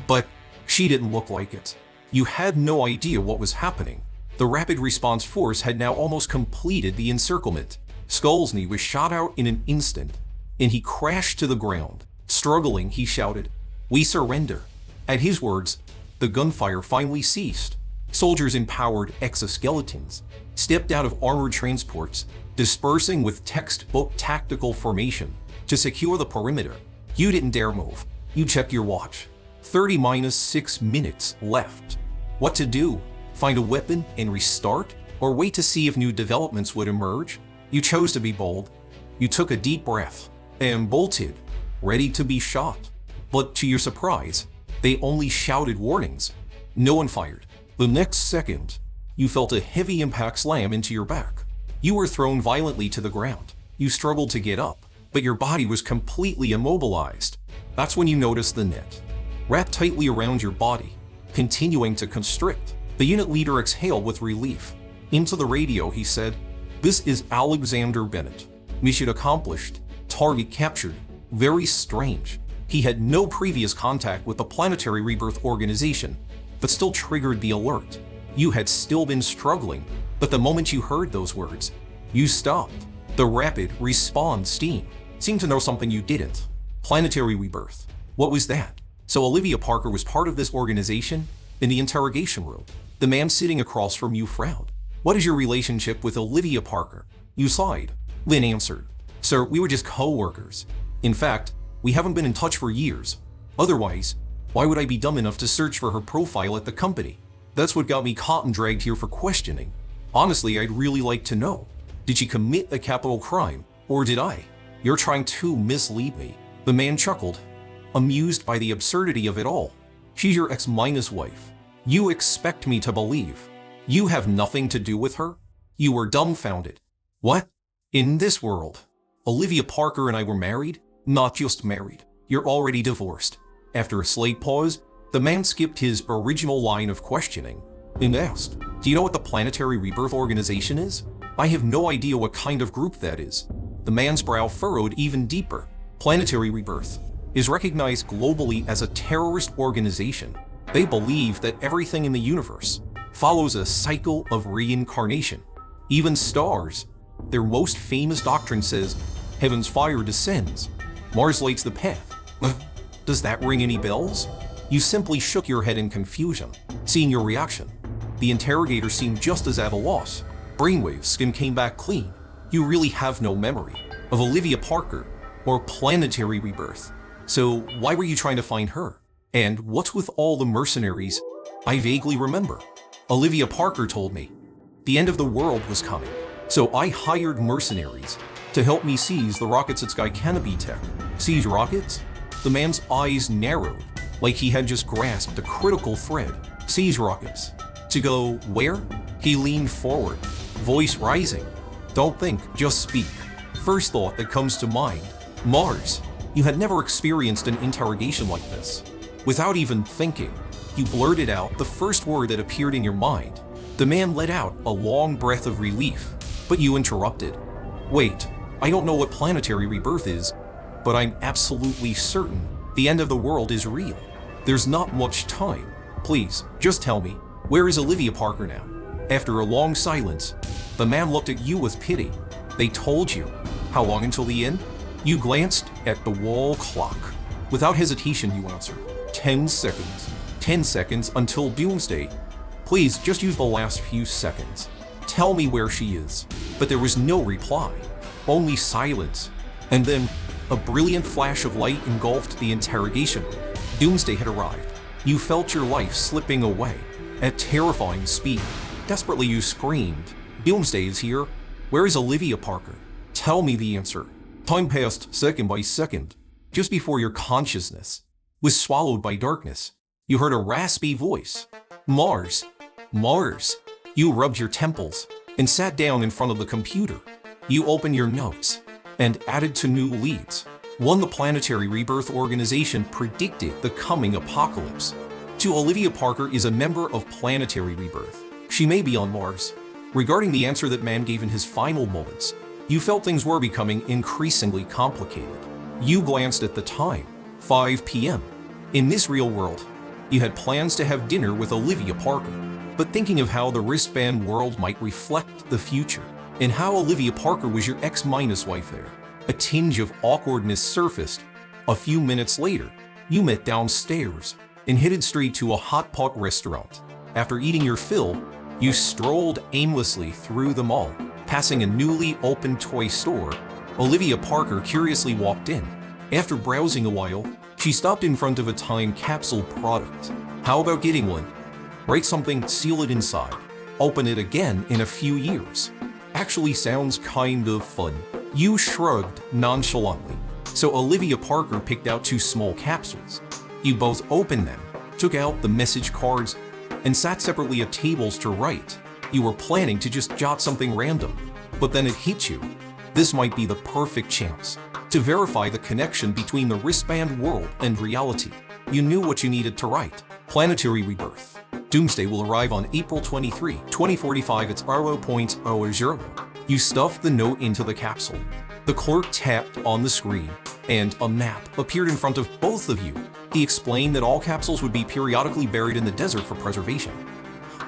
But she didn't look like it. You had no idea what was happening. The rapid response force had now almost completed the encirclement. Skull's knee was shot out in an instant, and he crashed to the ground. Struggling, he shouted, "We surrender." At his words, the gunfire finally ceased. Soldiers in powered exoskeletons stepped out of armored transports, dispersing with textbook tactical formation to secure the perimeter. You didn't dare move. You checked your watch. 30-6 minutes left. What to do? Find a weapon and restart? Or wait to see if new developments would emerge? You chose to be bold. You took a deep breath and bolted, ready to be shot. But to your surprise, they only shouted warnings. No one fired. The next second, you felt a heavy impact slam into your back. You were thrown violently to the ground. You struggled to get up, but your body was completely immobilized. That's when you noticed the net wrapped tightly around your body, continuing to constrict. The unit leader exhaled with relief. Into the radio, he said, "This is Alexander Bennett. Mission accomplished. Target captured." Very strange. He had no previous contact with the Planetary Rebirth Organization, but still triggered the alert. You had still been struggling, but the moment you heard those words, you stopped. The rapid response team seemed to know something you didn't. Planetary Rebirth. What was that? So Olivia Parker was part of this organization? In the interrogation room, the man sitting across from you frowned. "What is your relationship with Olivia Parker?" You sighed. Lynn answered, "Sir, we were just co-workers. In fact, we haven't been in touch for years. Otherwise, why would I be dumb enough to search for her profile at the company? That's what got me caught and dragged here for questioning. Honestly, I'd really like to know. Did she commit a capital crime, or did I? You're trying to mislead me." The man chuckled, amused by the absurdity of it all. "She's your ex-wife. You expect me to believe you have nothing to do with her?" You were dumbfounded. "What? In this world, Olivia Parker and I were married? Not just married. You're already divorced." After a slight pause, the man skipped his original line of questioning and asked, "Do you know what the Planetary Rebirth Organization is?" "I have no idea what kind of group that is." The man's brow furrowed even deeper. Planetary Rebirth is recognized globally as a terrorist organization. They believe that everything in the universe follows a cycle of reincarnation. Even stars. Their most famous doctrine says, "Heaven's fire descends. Mars lights the path." Does that ring any bells? You simply shook your head in confusion. Seeing your reaction, the interrogator seemed just as at a loss. Brainwave skin came back clean. You really have no memory of Olivia Parker or Planetary Rebirth. So why were you trying to find her? And what's with all the mercenaries? I vaguely remember Olivia Parker told me. The end of the world was coming, so I hired mercenaries to help me seize the rockets at Sky Canopy Tech. Seize rockets? The man's eyes narrowed, like he had just grasped a critical thread. Seize rockets. To go where? He leaned forward, voice rising. Don't think, just speak. First thought that comes to mind, Mars. You had never experienced an interrogation like this. Without even thinking, you blurted out the first word that appeared in your mind. The man let out a long breath of relief, but you interrupted. Wait, I don't know what planetary rebirth is, but I'm absolutely certain the end of the world is real. There's not much time. Please, just tell me, where is Olivia Parker now? After a long silence, the man looked at you with pity. They told you. How long until the end? You glanced at the wall clock. Without hesitation, you answered. 10 seconds. 10 seconds until doomsday. Please, just use the last few seconds. Tell me where she is. But there was no reply. Only silence. And then, a brilliant flash of light engulfed the interrogation room. Doomsday had arrived. You felt your life slipping away at terrifying speed. Desperately, you screamed. Doomsday is here. Where is Olivia Parker? Tell me the answer. Time passed second by second. Just before your consciousness was swallowed by darkness, you heard a raspy voice. Mars. Mars. You rubbed your temples and sat down in front of the computer. You opened your notes and added to new leads. One, the Planetary Rebirth Organization predicted the coming apocalypse. Two, Olivia Parker is a member of Planetary Rebirth. She may be on Mars. Regarding the answer that man gave in his final moments, you felt things were becoming increasingly complicated. You glanced at the time, 5 p.m. In this real world, you had plans to have dinner with Olivia Parker, but thinking of how the wristband world might reflect the future, and how Olivia Parker was your ex-wife there, a tinge of awkwardness surfaced. A few minutes later, you met downstairs and headed straight to a hot pot restaurant. After eating your fill, you strolled aimlessly through the mall, passing a newly opened toy store. Olivia Parker curiously walked in. After browsing a while, she stopped in front of a time capsule product. How about getting one? Write something, seal it inside. Open it again in a few years. Actually sounds kind of fun. You shrugged nonchalantly. So Olivia Parker picked out 2 small capsules. You both opened them, took out the message cards, and sat separately at tables to write. You were planning to just jot something random, but then it hit you. This might be the perfect chance to verify the connection between the wristband world and reality. You knew what you needed to write. Planetary Rebirth. Doomsday will arrive on April 23, 2045 at 0.00. You stuffed the note into the capsule. The clerk tapped on the screen, and a map appeared in front of both of you. He explained that all capsules would be periodically buried in the desert for preservation.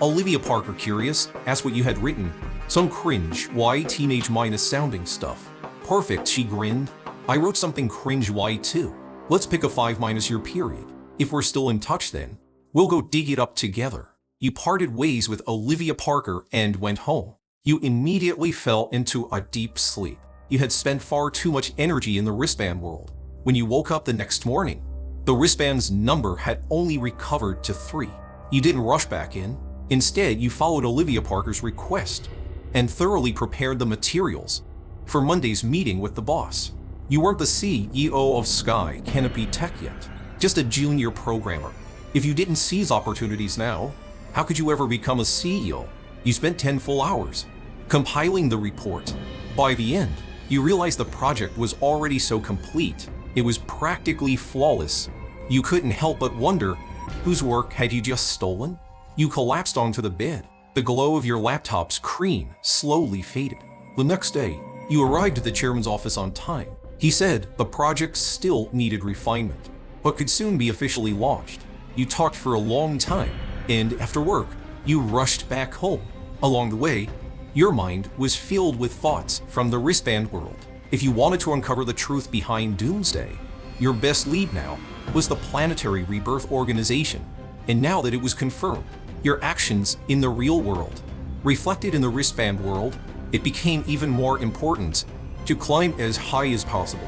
Olivia Parker, curious, asked what you had written. Some cringe, why teenage minus sounding stuff. Perfect, she grinned. I wrote something cringe, why too. Let's pick a 5- year period. If we're still in touch then, we'll go dig it up together. You parted ways with Olivia Parker and went home. You immediately fell into a deep sleep. You had spent far too much energy in the wristband world. When you woke up the next morning, the wristband's number had only recovered to 3. You didn't rush back in. Instead, you followed Olivia Parker's request and thoroughly prepared the materials for Monday's meeting with the boss. You weren't the CEO of Sky Canopy Tech yet, just a junior programmer. If you didn't seize opportunities now, how could you ever become a CEO? You spent 10 full hours compiling the report. By the end, you realized the project was already so complete, it was practically flawless. You couldn't help but wonder, whose work had you just stolen? You collapsed onto the bed. The glow of your laptop's screen slowly faded. The next day, you arrived at the chairman's office on time. He said the project still needed refinement, but could soon be officially launched. You talked for a long time, and after work, you rushed back home. Along the way, your mind was filled with thoughts from the wristband world. If you wanted to uncover the truth behind Doomsday, your best lead now was the Planetary Rebirth Organization. And now that it was confirmed, your actions in the real world, reflected in the wristband world, it became even more important to climb as high as possible.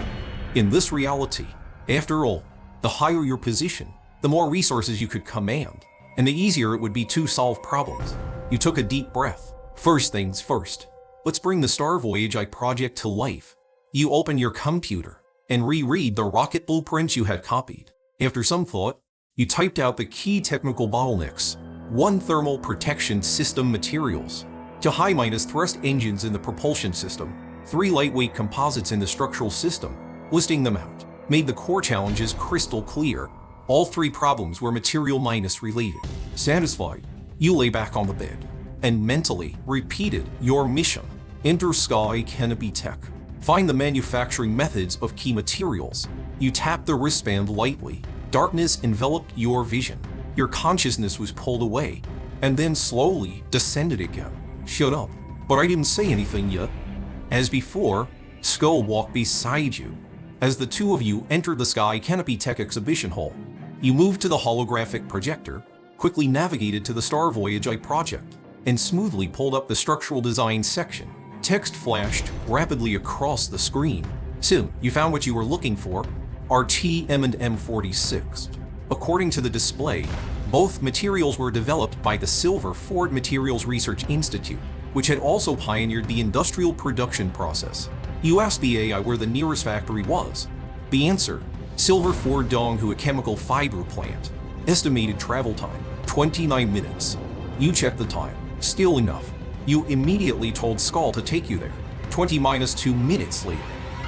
In this reality, after all, the higher your position, the more resources you could command. and the easier it would be to solve problems. You took a deep breath. First things first. Let's bring the Star Voyage project to life. You open your computer and reread the rocket blueprints you had copied. After some thought, you typed out the key technical bottlenecks. 1. Thermal protection system materials. 2. High- thrust engines in the propulsion system. 3. Lightweight composites in the structural system. Listing them out made the core challenges crystal clear. All 3 problems were material minus related. Satisfied, you lay back on the bed and mentally repeated your mission. Enter Sky Canopy Tech. Find the manufacturing methods of key materials. You tapped the wristband lightly. Darkness enveloped your vision. Your consciousness was pulled away and then slowly descended again. Shut up, but I didn't say anything yet. As before, Skull walked beside you. As the two of you entered the Sky Canopy Tech exhibition hall, you moved to the holographic projector, quickly navigated to the Star Voyage project, and smoothly pulled up the structural design section. Text flashed rapidly across the screen. Soon, you found what you were looking for, RT-M&M46. According to the display, both materials were developed by the Silver Ford Materials Research Institute, which had also pioneered the industrial production process. You asked the AI where the nearest factory was. The answer, Silver Ford Donghu, a chemical fiber plant. Estimated travel time, 29 minutes. You checked the time. Still enough. You immediately told Skull to take you there. 20-2 minutes later,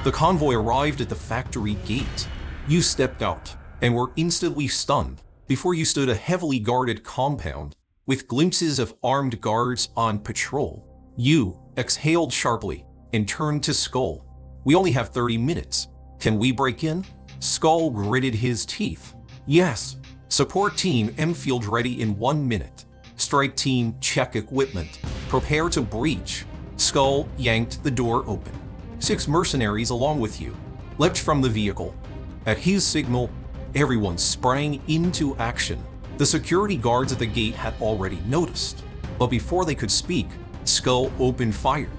the convoy arrived at the factory gate. You stepped out and were instantly stunned. Before you stood a heavily guarded compound with glimpses of armed guards on patrol. You exhaled sharply and turned to Skull. We only have 30 minutes. Can we break in? Skull gritted his teeth. Yes. Support team M-Field ready in 1 minute. Strike team check equipment. Prepare to breach. Skull yanked the door open. 6 mercenaries along with you leapt from the vehicle. At his signal, everyone sprang into action. The security guards at the gate had already noticed, but before they could speak, Skull opened fire.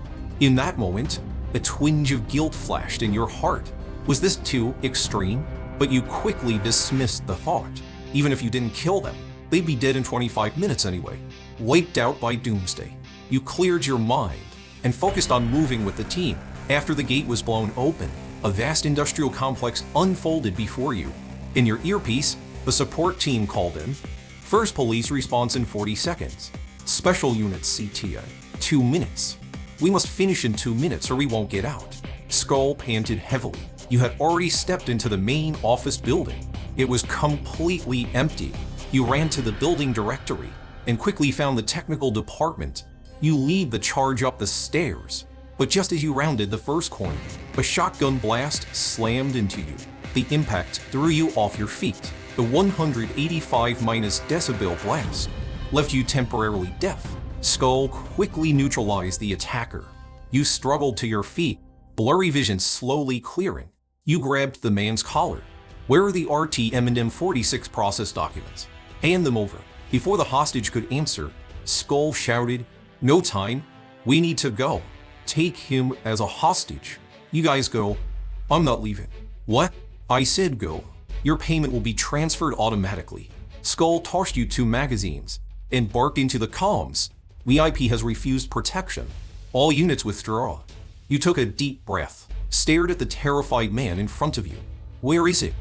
In that moment, a twinge of guilt flashed in your heart. Was this too extreme? But you quickly dismissed the thought. Even if you didn't kill them, they'd be dead in 25 minutes anyway. Wiped out by doomsday. You cleared your mind and focused on moving with the team. After the gate was blown open, a vast industrial complex unfolded before you. In your earpiece, the support team called in. First police response in 40 seconds. Special units CTA, 2 minutes. We must finish in 2 minutes or we won't get out. Skull panted heavily. You had already stepped into the main office building. It was completely empty. You ran to the building directory and quickly found the technical department. You lead the charge up the stairs, but just as you rounded the first corner, a shotgun blast slammed into you. The impact threw you off your feet. The 185 decibel blast left you temporarily deaf. Skull quickly neutralized the attacker. You struggled to your feet, blurry vision slowly clearing. You grabbed the man's collar. Where are the RT-M&M46 process documents? Hand them over. Before the hostage could answer, Skull shouted, "No time. We need to go. Take him as a hostage." You guys go. I'm not leaving. What? I said go. Your payment will be transferred automatically. Skull tossed you 2 magazines and barked into the comms. VIP has refused protection. All units withdraw. You took a deep breath, stared at the terrified man in front of you. Where is it?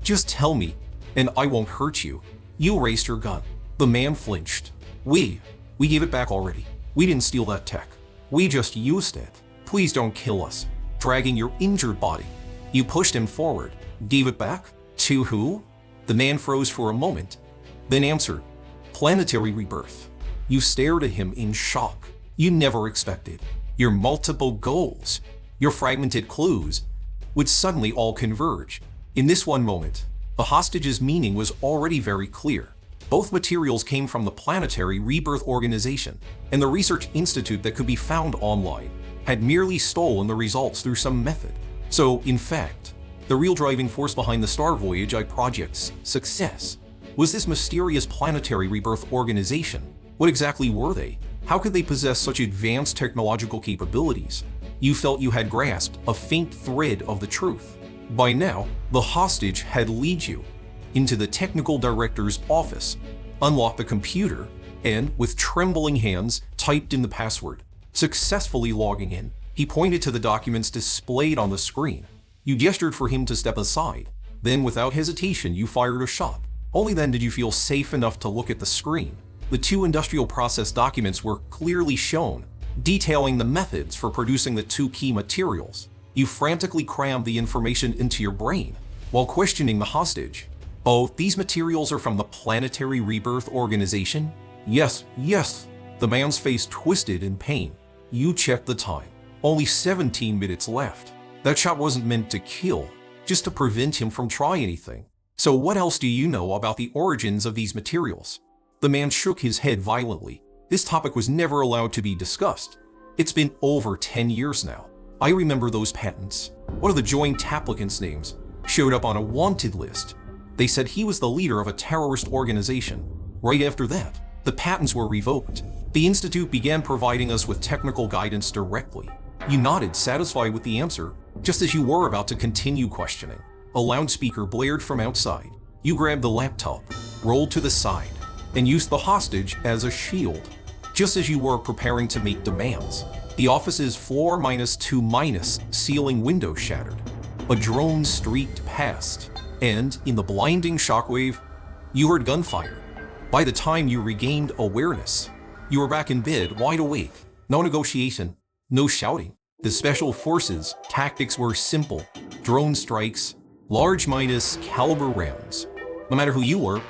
Just tell me, and I won't hurt you. You raised your gun. The man flinched. We gave it back already. We didn't steal that tech. We just used it. Please don't kill us. Dragging your injured body. You pushed him forward. Gave it back? To who? The man froze for a moment, then answered, "Planetary rebirth." You stared at him in shock. You never expected your multiple goals, your fragmented clues, would suddenly all converge. In this one moment, the hostage's meaning was already very clear. Both materials came from the Planetary Rebirth Organization, and the research institute that could be found online had merely stolen the results through some method. So, in fact, the real driving force behind the Star Voyage project's success was this mysterious Planetary Rebirth Organization. What exactly were they? How could they possess such advanced technological capabilities? You felt you had grasped a faint thread of the truth. By now, the hostage had led you into the technical director's office. unlocked the computer, and, with trembling hands, typed in the password. Successfully logging in, he pointed to the documents displayed on the screen. You gestured for him to step aside. Then, without hesitation, you fired a shot. Only then did you feel safe enough to look at the screen. The 2 industrial process documents were clearly shown, detailing the methods for producing the 2 key materials. You frantically crammed the information into your brain while questioning the hostage. "Oh, these materials are from the Planetary Rebirth Organization?" Yes. The man's face twisted in pain. You checked the time. Only 17 minutes left. That shot wasn't meant to kill, just to prevent him from trying anything. "So what else do you know about the origins of these materials?" The man shook his head violently. This topic was never allowed to be discussed. "It's been over 10 years now. I remember those patents. One of the joint applicants' names showed up on a wanted list. They said he was the leader of a terrorist organization. Right after that, the patents were revoked. The Institute began providing us with technical guidance directly." You nodded, satisfied with the answer, just as you were about to continue questioning. A loudspeaker blared from outside. You grabbed the laptop, rolled to the side, and used the hostage as a shield. Just as you were preparing to make demands, the office's floor -2- ceiling window shattered. A drone streaked past, and in the blinding shockwave, you heard gunfire. By the time you regained awareness, you were back in bed, wide awake. No negotiation, no shouting. The special forces' tactics were simple: drone strikes, large caliber rounds. No matter who you were,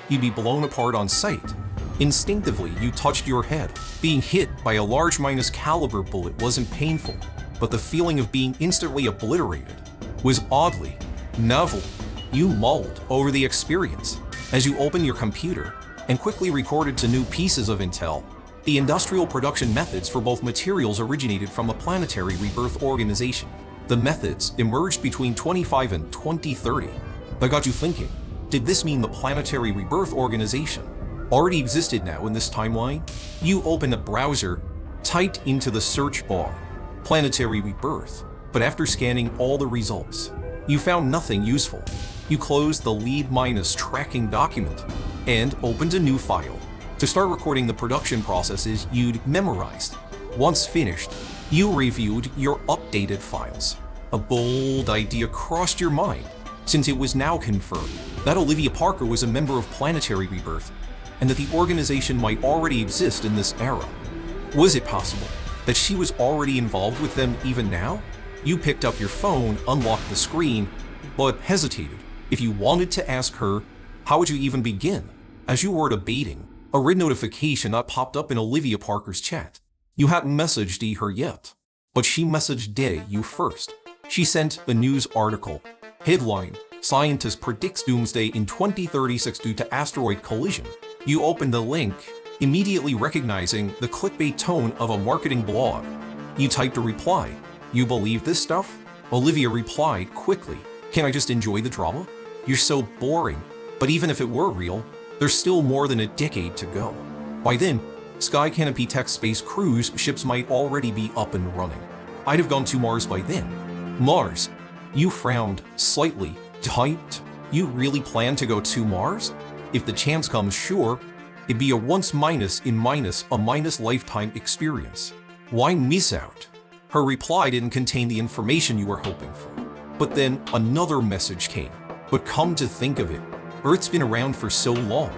you'd be blown apart on sight. Instinctively, you touched your head. Being hit by a large caliber bullet wasn't painful, but the feeling of being instantly obliterated was oddly novel. You mulled over the experience as you opened your computer and quickly recorded to new pieces of intel. The industrial production methods for both materials originated from the Planetary Rebirth Organization. The methods emerged between 25 and 2030. That got you thinking, did this mean the Planetary Rebirth Organization already existed now in this timeline? You opened a browser, typed into the search bar, Planetary Rebirth, but after scanning all the results, you found nothing useful. You closed the lead-tracking document and opened a new file to start recording the production processes you'd memorized. Once finished, you reviewed your updated files. A bold idea crossed your mind, since it was now confirmed that Olivia Parker was a member of Planetary Rebirth, and that the organization might already exist in this era. Was it possible that she was already involved with them even now? You picked up your phone, unlocked the screen, but hesitated. If you wanted to ask her, how would you even begin? As you were debating, a red notification popped up in Olivia Parker's chat. You hadn't messaged her yet, but she messaged you first. She sent a news article. Headline: Scientist predicts doomsday in 2036 due to asteroid collision. You opened the link, immediately recognizing the clickbait tone of a marketing blog. You typed a reply. You believe this stuff? Olivia replied quickly. Can I just enjoy the drama? You're so boring. But even if it were real, there's still more than a decade to go. By then, Sky Canopy Tech space cruise ships might already be up and running. I'd have gone to Mars by then. Mars? You frowned slightly. Typed, you really plan to go to Mars? If the chance comes, sure. It'd be a once in a lifetime experience. Why miss out? Her reply didn't contain the information you were hoping for. But then another message came. But come to think of it, Earth's been around for so long.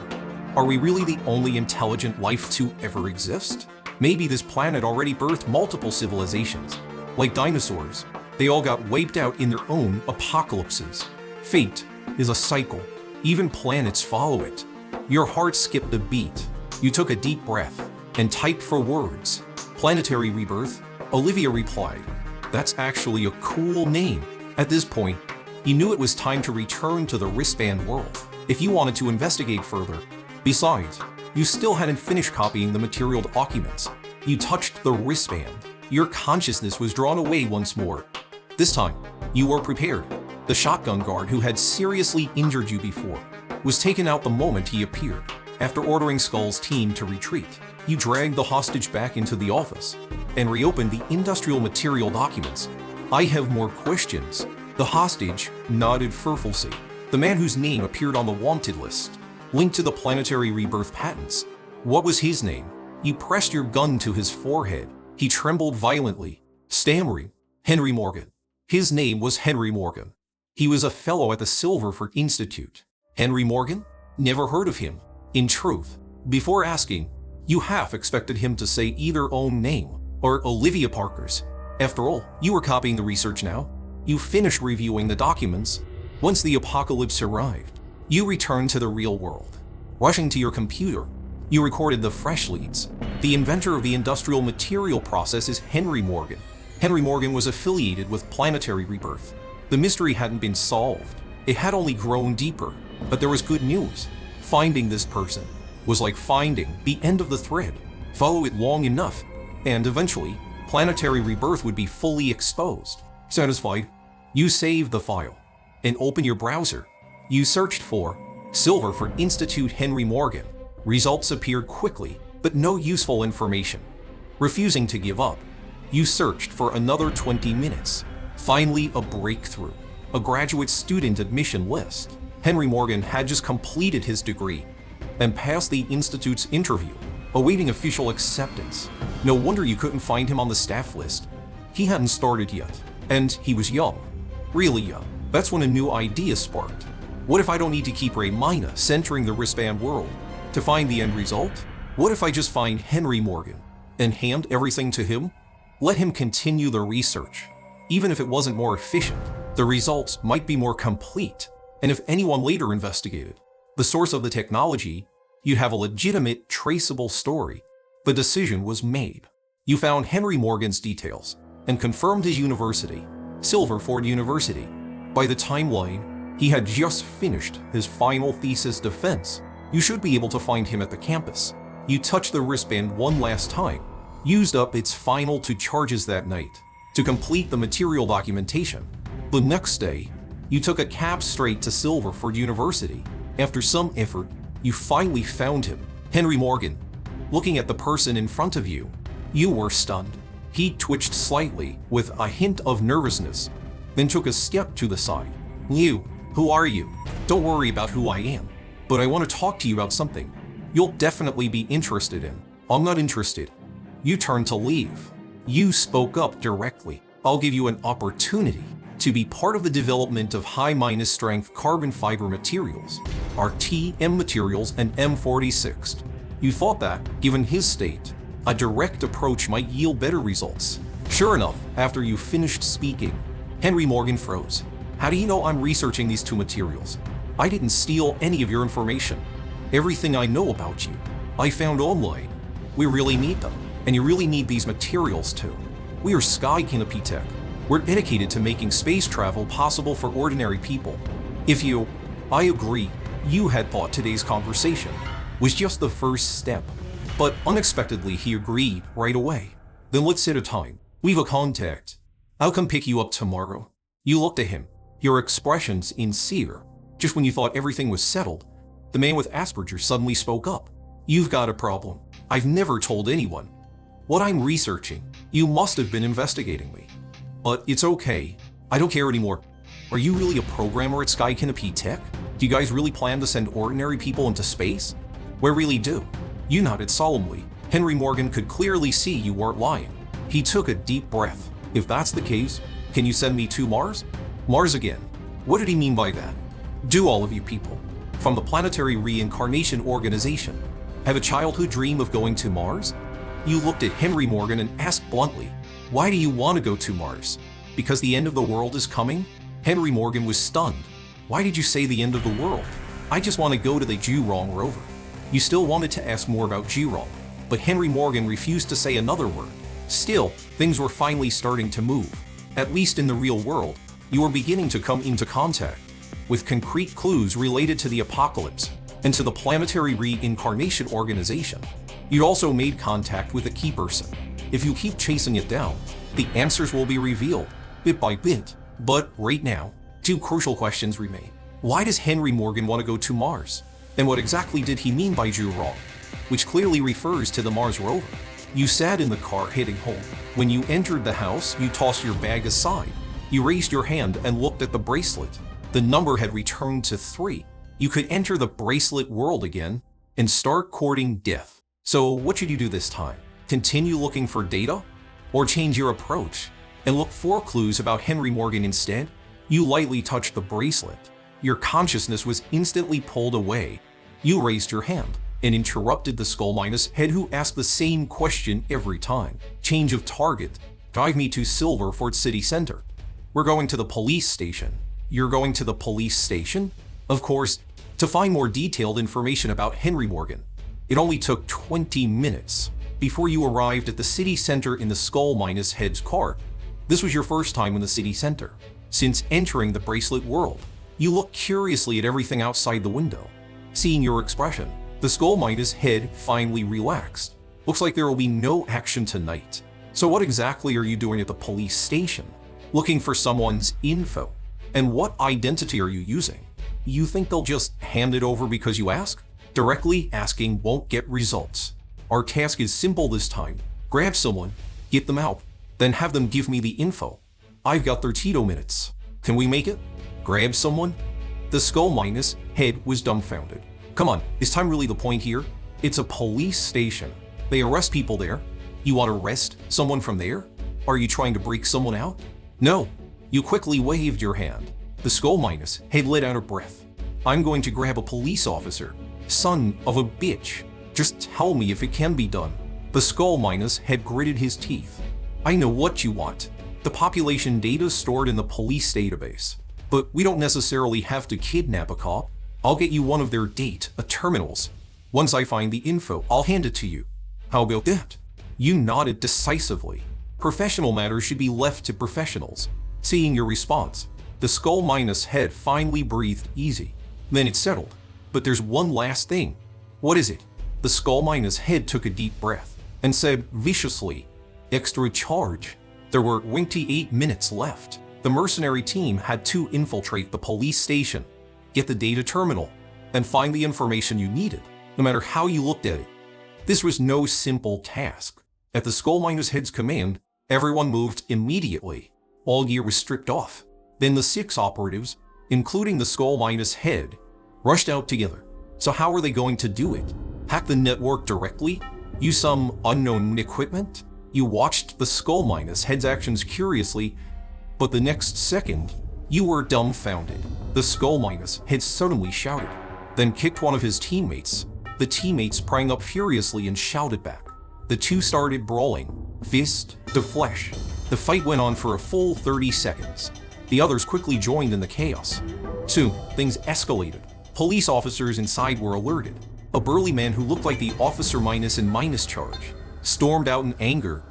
Are we really the only intelligent life to ever exist? Maybe this planet already birthed multiple civilizations. Like dinosaurs, they all got wiped out in their own apocalypses. Fate is a cycle. Even planets follow it. Your heart skipped a beat. You took a deep breath and typed for words. Planetary Rebirth? Olivia replied. That's actually a cool name. At this point, you knew it was time to return to the wristband world if you wanted to investigate further. Besides, you still hadn't finished copying the material documents. You touched the wristband. Your consciousness was drawn away once more. This time, you were prepared. The shotgun guard who had seriously injured you before was taken out the moment he appeared. After ordering Skull's team to retreat, you dragged the hostage back into the office and reopened the industrial material documents. I have more questions. The hostage nodded furfully. The man whose name appeared on the wanted list. linked to the planetary rebirth patents. What was his name? You pressed your gun to his forehead. He trembled violently, stammering, Henry Morgan. His name was Henry Morgan. He was a fellow at the Silverford Institute. Henry Morgan? Never heard of him. In truth, before asking, you half expected him to say either own name or Olivia Parker's. After all, you were copying the research now. You finished reviewing the documents. Once the apocalypse arrived, you returned to the real world. Rushing to your computer, you recorded the fresh leads. The inventor of the industrial material process is Henry Morgan. Henry Morgan was affiliated with planetary rebirth. The mystery hadn't been solved. It had only grown deeper. But there was good news. Finding this person was like finding the end of the thread. Follow it long enough, and eventually, planetary rebirth would be fully exposed. Satisfied? You saved the file and open your browser. You searched for Silverford Institute Henry Morgan. Results appeared quickly, but no useful information. Refusing to give up, you searched for another 20 minutes. Finally, a breakthrough. A graduate student admission list. Henry Morgan had just completed his degree and passed the Institute's interview, awaiting official acceptance. No wonder you couldn't find him on the staff list. He hadn't started yet, and he was young. Really young. That's when a new idea sparked. What if I don't need to keep Ray Mina centering the wristband world to find the end result? What if I just find Henry Morgan and hand everything to him? Let him continue the research. Even if it wasn't more efficient, the results might be more complete. And if anyone later investigated the source of the technology, you'd have a legitimate, traceable story. The decision was made. You found Henry Morgan's details and confirmed his university, Silverford University. By the timeline, he had just finished his final thesis defense. You should be able to find him at the campus. You touched the wristband one last time, used up its final 2 charges that night to complete the material documentation. The next day, you took a cab straight to Silverford University. After some effort, you finally found him, Henry Morgan. Looking at the person in front of you, you were stunned. He twitched slightly with a hint of nervousness, then took a step to the side. You, who are you? Don't worry about who I am, but I want to talk to you about something you'll definitely be interested in. I'm not interested. You turned to leave. You spoke up directly. I'll give you an opportunity to be part of the development of high-strength carbon fiber materials, RTM materials and M46. You thought that, given his state, a direct approach might yield better results. Sure enough, after you finished speaking, Henry Morgan froze. How do you know I'm researching these 2 materials? I didn't steal any of your information. Everything I know about you, I found online. We really need them, and you really need these materials too. We are Sky Canopy Tech. We're dedicated to making space travel possible for ordinary people. I agree, you had thought today's conversation was just the first step, but unexpectedly he agreed right away. Then let's set a time. We've a contact. I'll come pick you up tomorrow. You looked at him, your expression sincere. Just when you thought everything was settled, the man with Asperger's suddenly spoke up. You've got a problem. I've never told anyone what I'm researching. You must have been investigating me. But it's okay. I don't care anymore. Are you really a programmer at Sky Canopy Tech? Do you guys really plan to send ordinary people into space? We really do. You nodded solemnly. Henry Morgan could clearly see you weren't lying. He took a deep breath. If that's the case, can you send me to Mars? Mars again. What did he mean by that? Do all of you people, from the Planetary Reincarnation Organization, have a childhood dream of going to Mars? You looked at Henry Morgan and asked bluntly, why do you want to go to Mars? Because the end of the world is coming? Henry Morgan was stunned. Why did you say the end of the world? I just want to go to the Jurong rover. You still wanted to ask more about Jurong, but Henry Morgan refused to say another word. Still, things were finally starting to move. At least in the real world, you were beginning to come into contact with concrete clues related to the apocalypse and to the Planetary Reincarnation Organization. You'd also made contact with a key person. If you keep chasing it down, the answers will be revealed, bit by bit. But right now, 2 crucial questions remain. Why does Henry Morgan want to go to Mars? And what exactly did he mean by Jurong, which clearly refers to the Mars rover? You sat in the car heading home. When you entered the house, you tossed your bag aside. You raised your hand and looked at the bracelet. The number had returned to 3. You could enter the bracelet world again and start courting death. So what should you do this time? Continue looking for data? Or change your approach and look for clues about Henry Morgan instead? You lightly touched the bracelet. Your consciousness was instantly pulled away. You raised your hand and interrupted the Skull-Minus head, who asked the same question every time. Change of target. Drive me to Silverfort City Center. We're going to the police station. You're going to the police station? Of course, to find more detailed information about Henry Morgan. It only took 20 minutes before you arrived at the city center in the Skull-Minus head's car. This was your first time in the city center since entering the bracelet world. You look curiously at everything outside the window. Seeing your expression, the Skull-Minus head finally relaxed. Looks like there will be no action tonight. So what exactly are you doing at the police station? Looking for someone's info. And what identity are you using? You think they'll just hand it over because you ask? Directly asking won't get results. Our task is simple this time. Grab someone, get them out, then have them give me the info. I've got 30 minutes. Can we make it? Grab someone? The Skull-Minus head was dumbfounded. Come on, is time really the point here? It's a police station. They arrest people there. You want to arrest someone from there? Are you trying to break someone out? No. You quickly waved your hand. The Skull-Minus head let out a breath. I'm going to grab a police officer. Son of a bitch. Just tell me if it can be done. The Skull-Minus head gritted his teeth. I know what you want. The population data stored in the police database. But we don't necessarily have to kidnap a cop. I'll get you one of their terminals. Once I find the info, I'll hand it to you. How about that? You nodded decisively. Professional matters should be left to professionals. Seeing your response, the Skull-Minus head finally breathed easy. Then it settled. But there's one last thing. What is it? The Skull-Minus head took a deep breath and said viciously, extra charge. There were 28 minutes left. The mercenary team had to infiltrate the police station, get the data terminal, and find the information you needed, no matter how you looked at it. This was no simple task. At the Skull-Minus head's command, everyone moved immediately. All gear was stripped off. Then the 6 operatives, including the Skull-Minus head, rushed out together. So how were they going to do it? Hack the network directly? Use some unknown equipment? You watched the Skull-Minus head's actions curiously, but the next second, you were dumbfounded. The Skull-Minus head suddenly shouted, then kicked one of his teammates. The teammate sprang up furiously and shouted back. The two started brawling, fist to flesh. The fight went on for a full 30 seconds. The others quickly joined in the chaos. Soon, things escalated. Police officers inside were alerted. A burly man who looked like the Officer Minus in Minus charge stormed out in anger.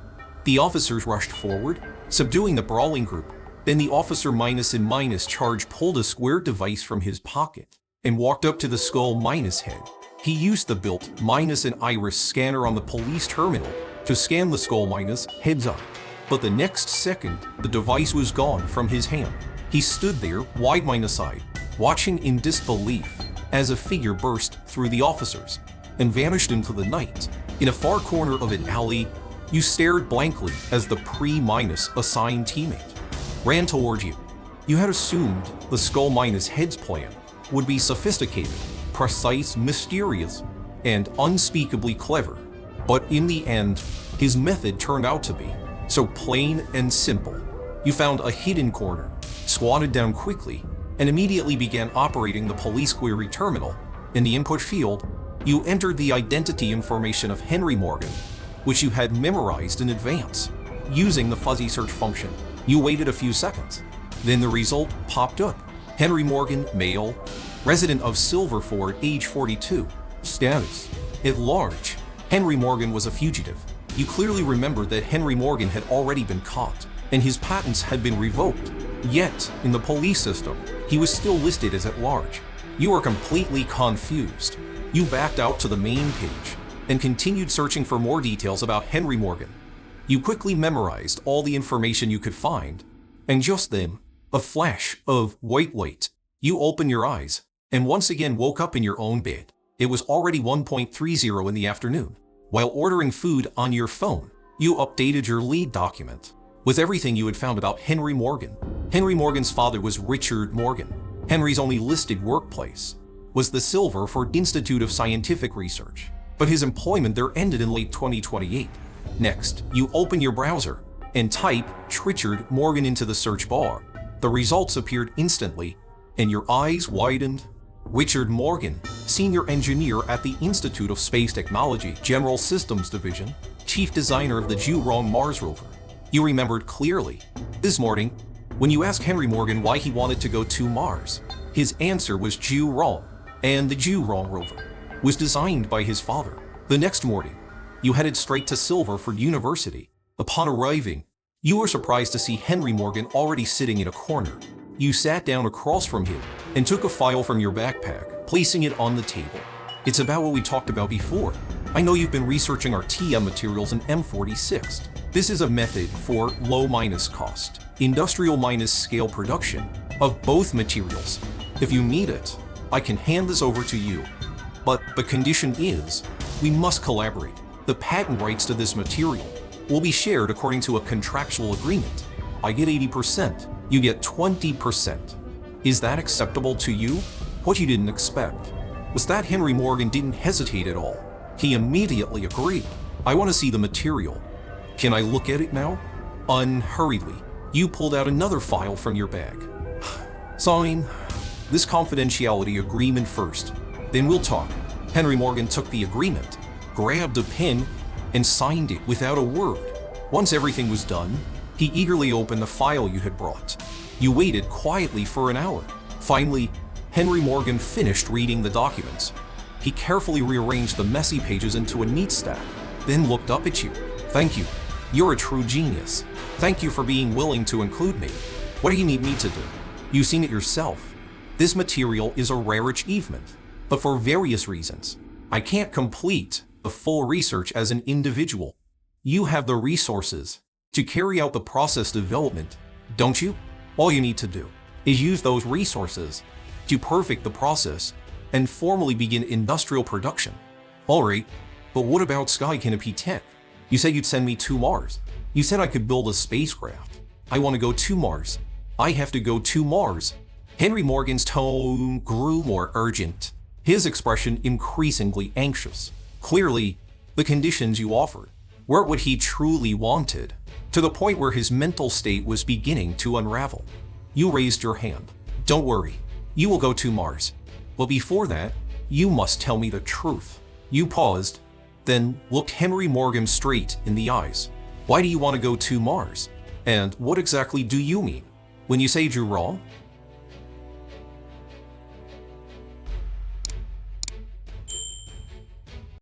The officers rushed forward, subduing the brawling group. Then the Officer Minus in Minus charge pulled a square device from his pocket and walked up to the Skull-Minus head. He used the built Minus and Iris scanner on the police terminal to scan the Skull-Minus head's eye. But the next second, the device was gone from his hand. He stood there, wide-eyed, watching in disbelief as a figure burst through the officers and vanished into the night. In a far corner of an alley, you stared blankly as the pre-Minus assigned teammate ran toward you. You had assumed the Skull-Minus head's plan would be sophisticated, precise, mysterious, and unspeakably clever. But in the end, his method turned out to be so plain and simple. You found a hidden corner, squatted down quickly, and immediately began operating the police query terminal. In the input field, you entered the identity information of Henry Morgan, which you had memorized in advance. Using the fuzzy search function, you waited a few seconds. Then the result popped up. Henry Morgan, male, resident of Silverfort, age 42, status at large. Henry Morgan was a fugitive. You clearly remembered that Henry Morgan had already been caught, and his patents had been revoked. Yet, in the police system, he was still listed as at large. You were completely confused. You backed out to the main page and continued searching for more details about Henry Morgan. You quickly memorized all the information you could find, and just then, a flash of white light. You opened your eyes and once again woke up in your own bed. It was already 1:30 in the afternoon. While ordering food on your phone, you updated your lead document with everything you had found about Henry Morgan. Henry Morgan's father was Richard Morgan, Henry's only listed workplace. was the Silver for Institute of Scientific Research, but his employment there ended in late 2028. Next, you open your browser and type Richard Morgan into the search bar. The results appeared instantly, and your eyes widened. Richard Morgan, senior engineer at the Institute of Space Technology, General Systems Division, chief designer of the Zhurong Mars rover. You remembered clearly. This morning, when you asked Henry Morgan why he wanted to go to Mars, his answer was Zhurong, and the Zhurong rover was designed by his father. The next morning, you headed straight to Silverford University. Upon arriving, you were surprised to see Henry Morgan already sitting in a corner. You sat down across from him and took a file from your backpack, placing it on the table. It's about what we talked about before. I know you've been researching our TM materials in M46. This is a method for low minus cost, industrial minus scale production of both materials. If you need it, I can hand this over to you. But the condition is, we must collaborate. The patent rights to this material will be shared according to a contractual agreement. I get 80%, you get 20%. Is that acceptable to you? What you didn't expect was that Henry Morgan didn't hesitate at all. He immediately agreed. I want to see the material. Can I look at it now? Unhurriedly, you pulled out another file from your bag. Sign this confidentiality agreement first, then we'll talk. Henry Morgan took the agreement, grabbed a pen, and signed it without a word. Once everything was done, he eagerly opened the file you had brought. You waited quietly for an hour. Finally, Henry Morgan finished reading the documents. He carefully rearranged the messy pages into a neat stack, then looked up at you. Thank you. You're a true genius. Thank you for being willing to include me. What do you need me to do? You've seen it yourself. This material is a rare achievement, but for various reasons, I can't complete the full research as an individual. You have the resources to carry out the process development, don't you? All you need to do is use those resources to perfect the process and formally begin industrial production. Alright, but what about Sky Canopy Tech? You said you'd send me to Mars. You said I could build a spacecraft. I want to go to Mars. I have to go to Mars. Henry Morgan's tone grew more urgent, his expression increasingly anxious. Clearly, the conditions you offered weren't what he truly wanted, to the point where his mental state was beginning to unravel. You raised your hand. Don't worry, you will go to Mars. But before that, you must tell me the truth. You paused, then looked Henry Morgan straight in the eyes. Why do you want to go to Mars? And what exactly do you mean? When you say Zhurong,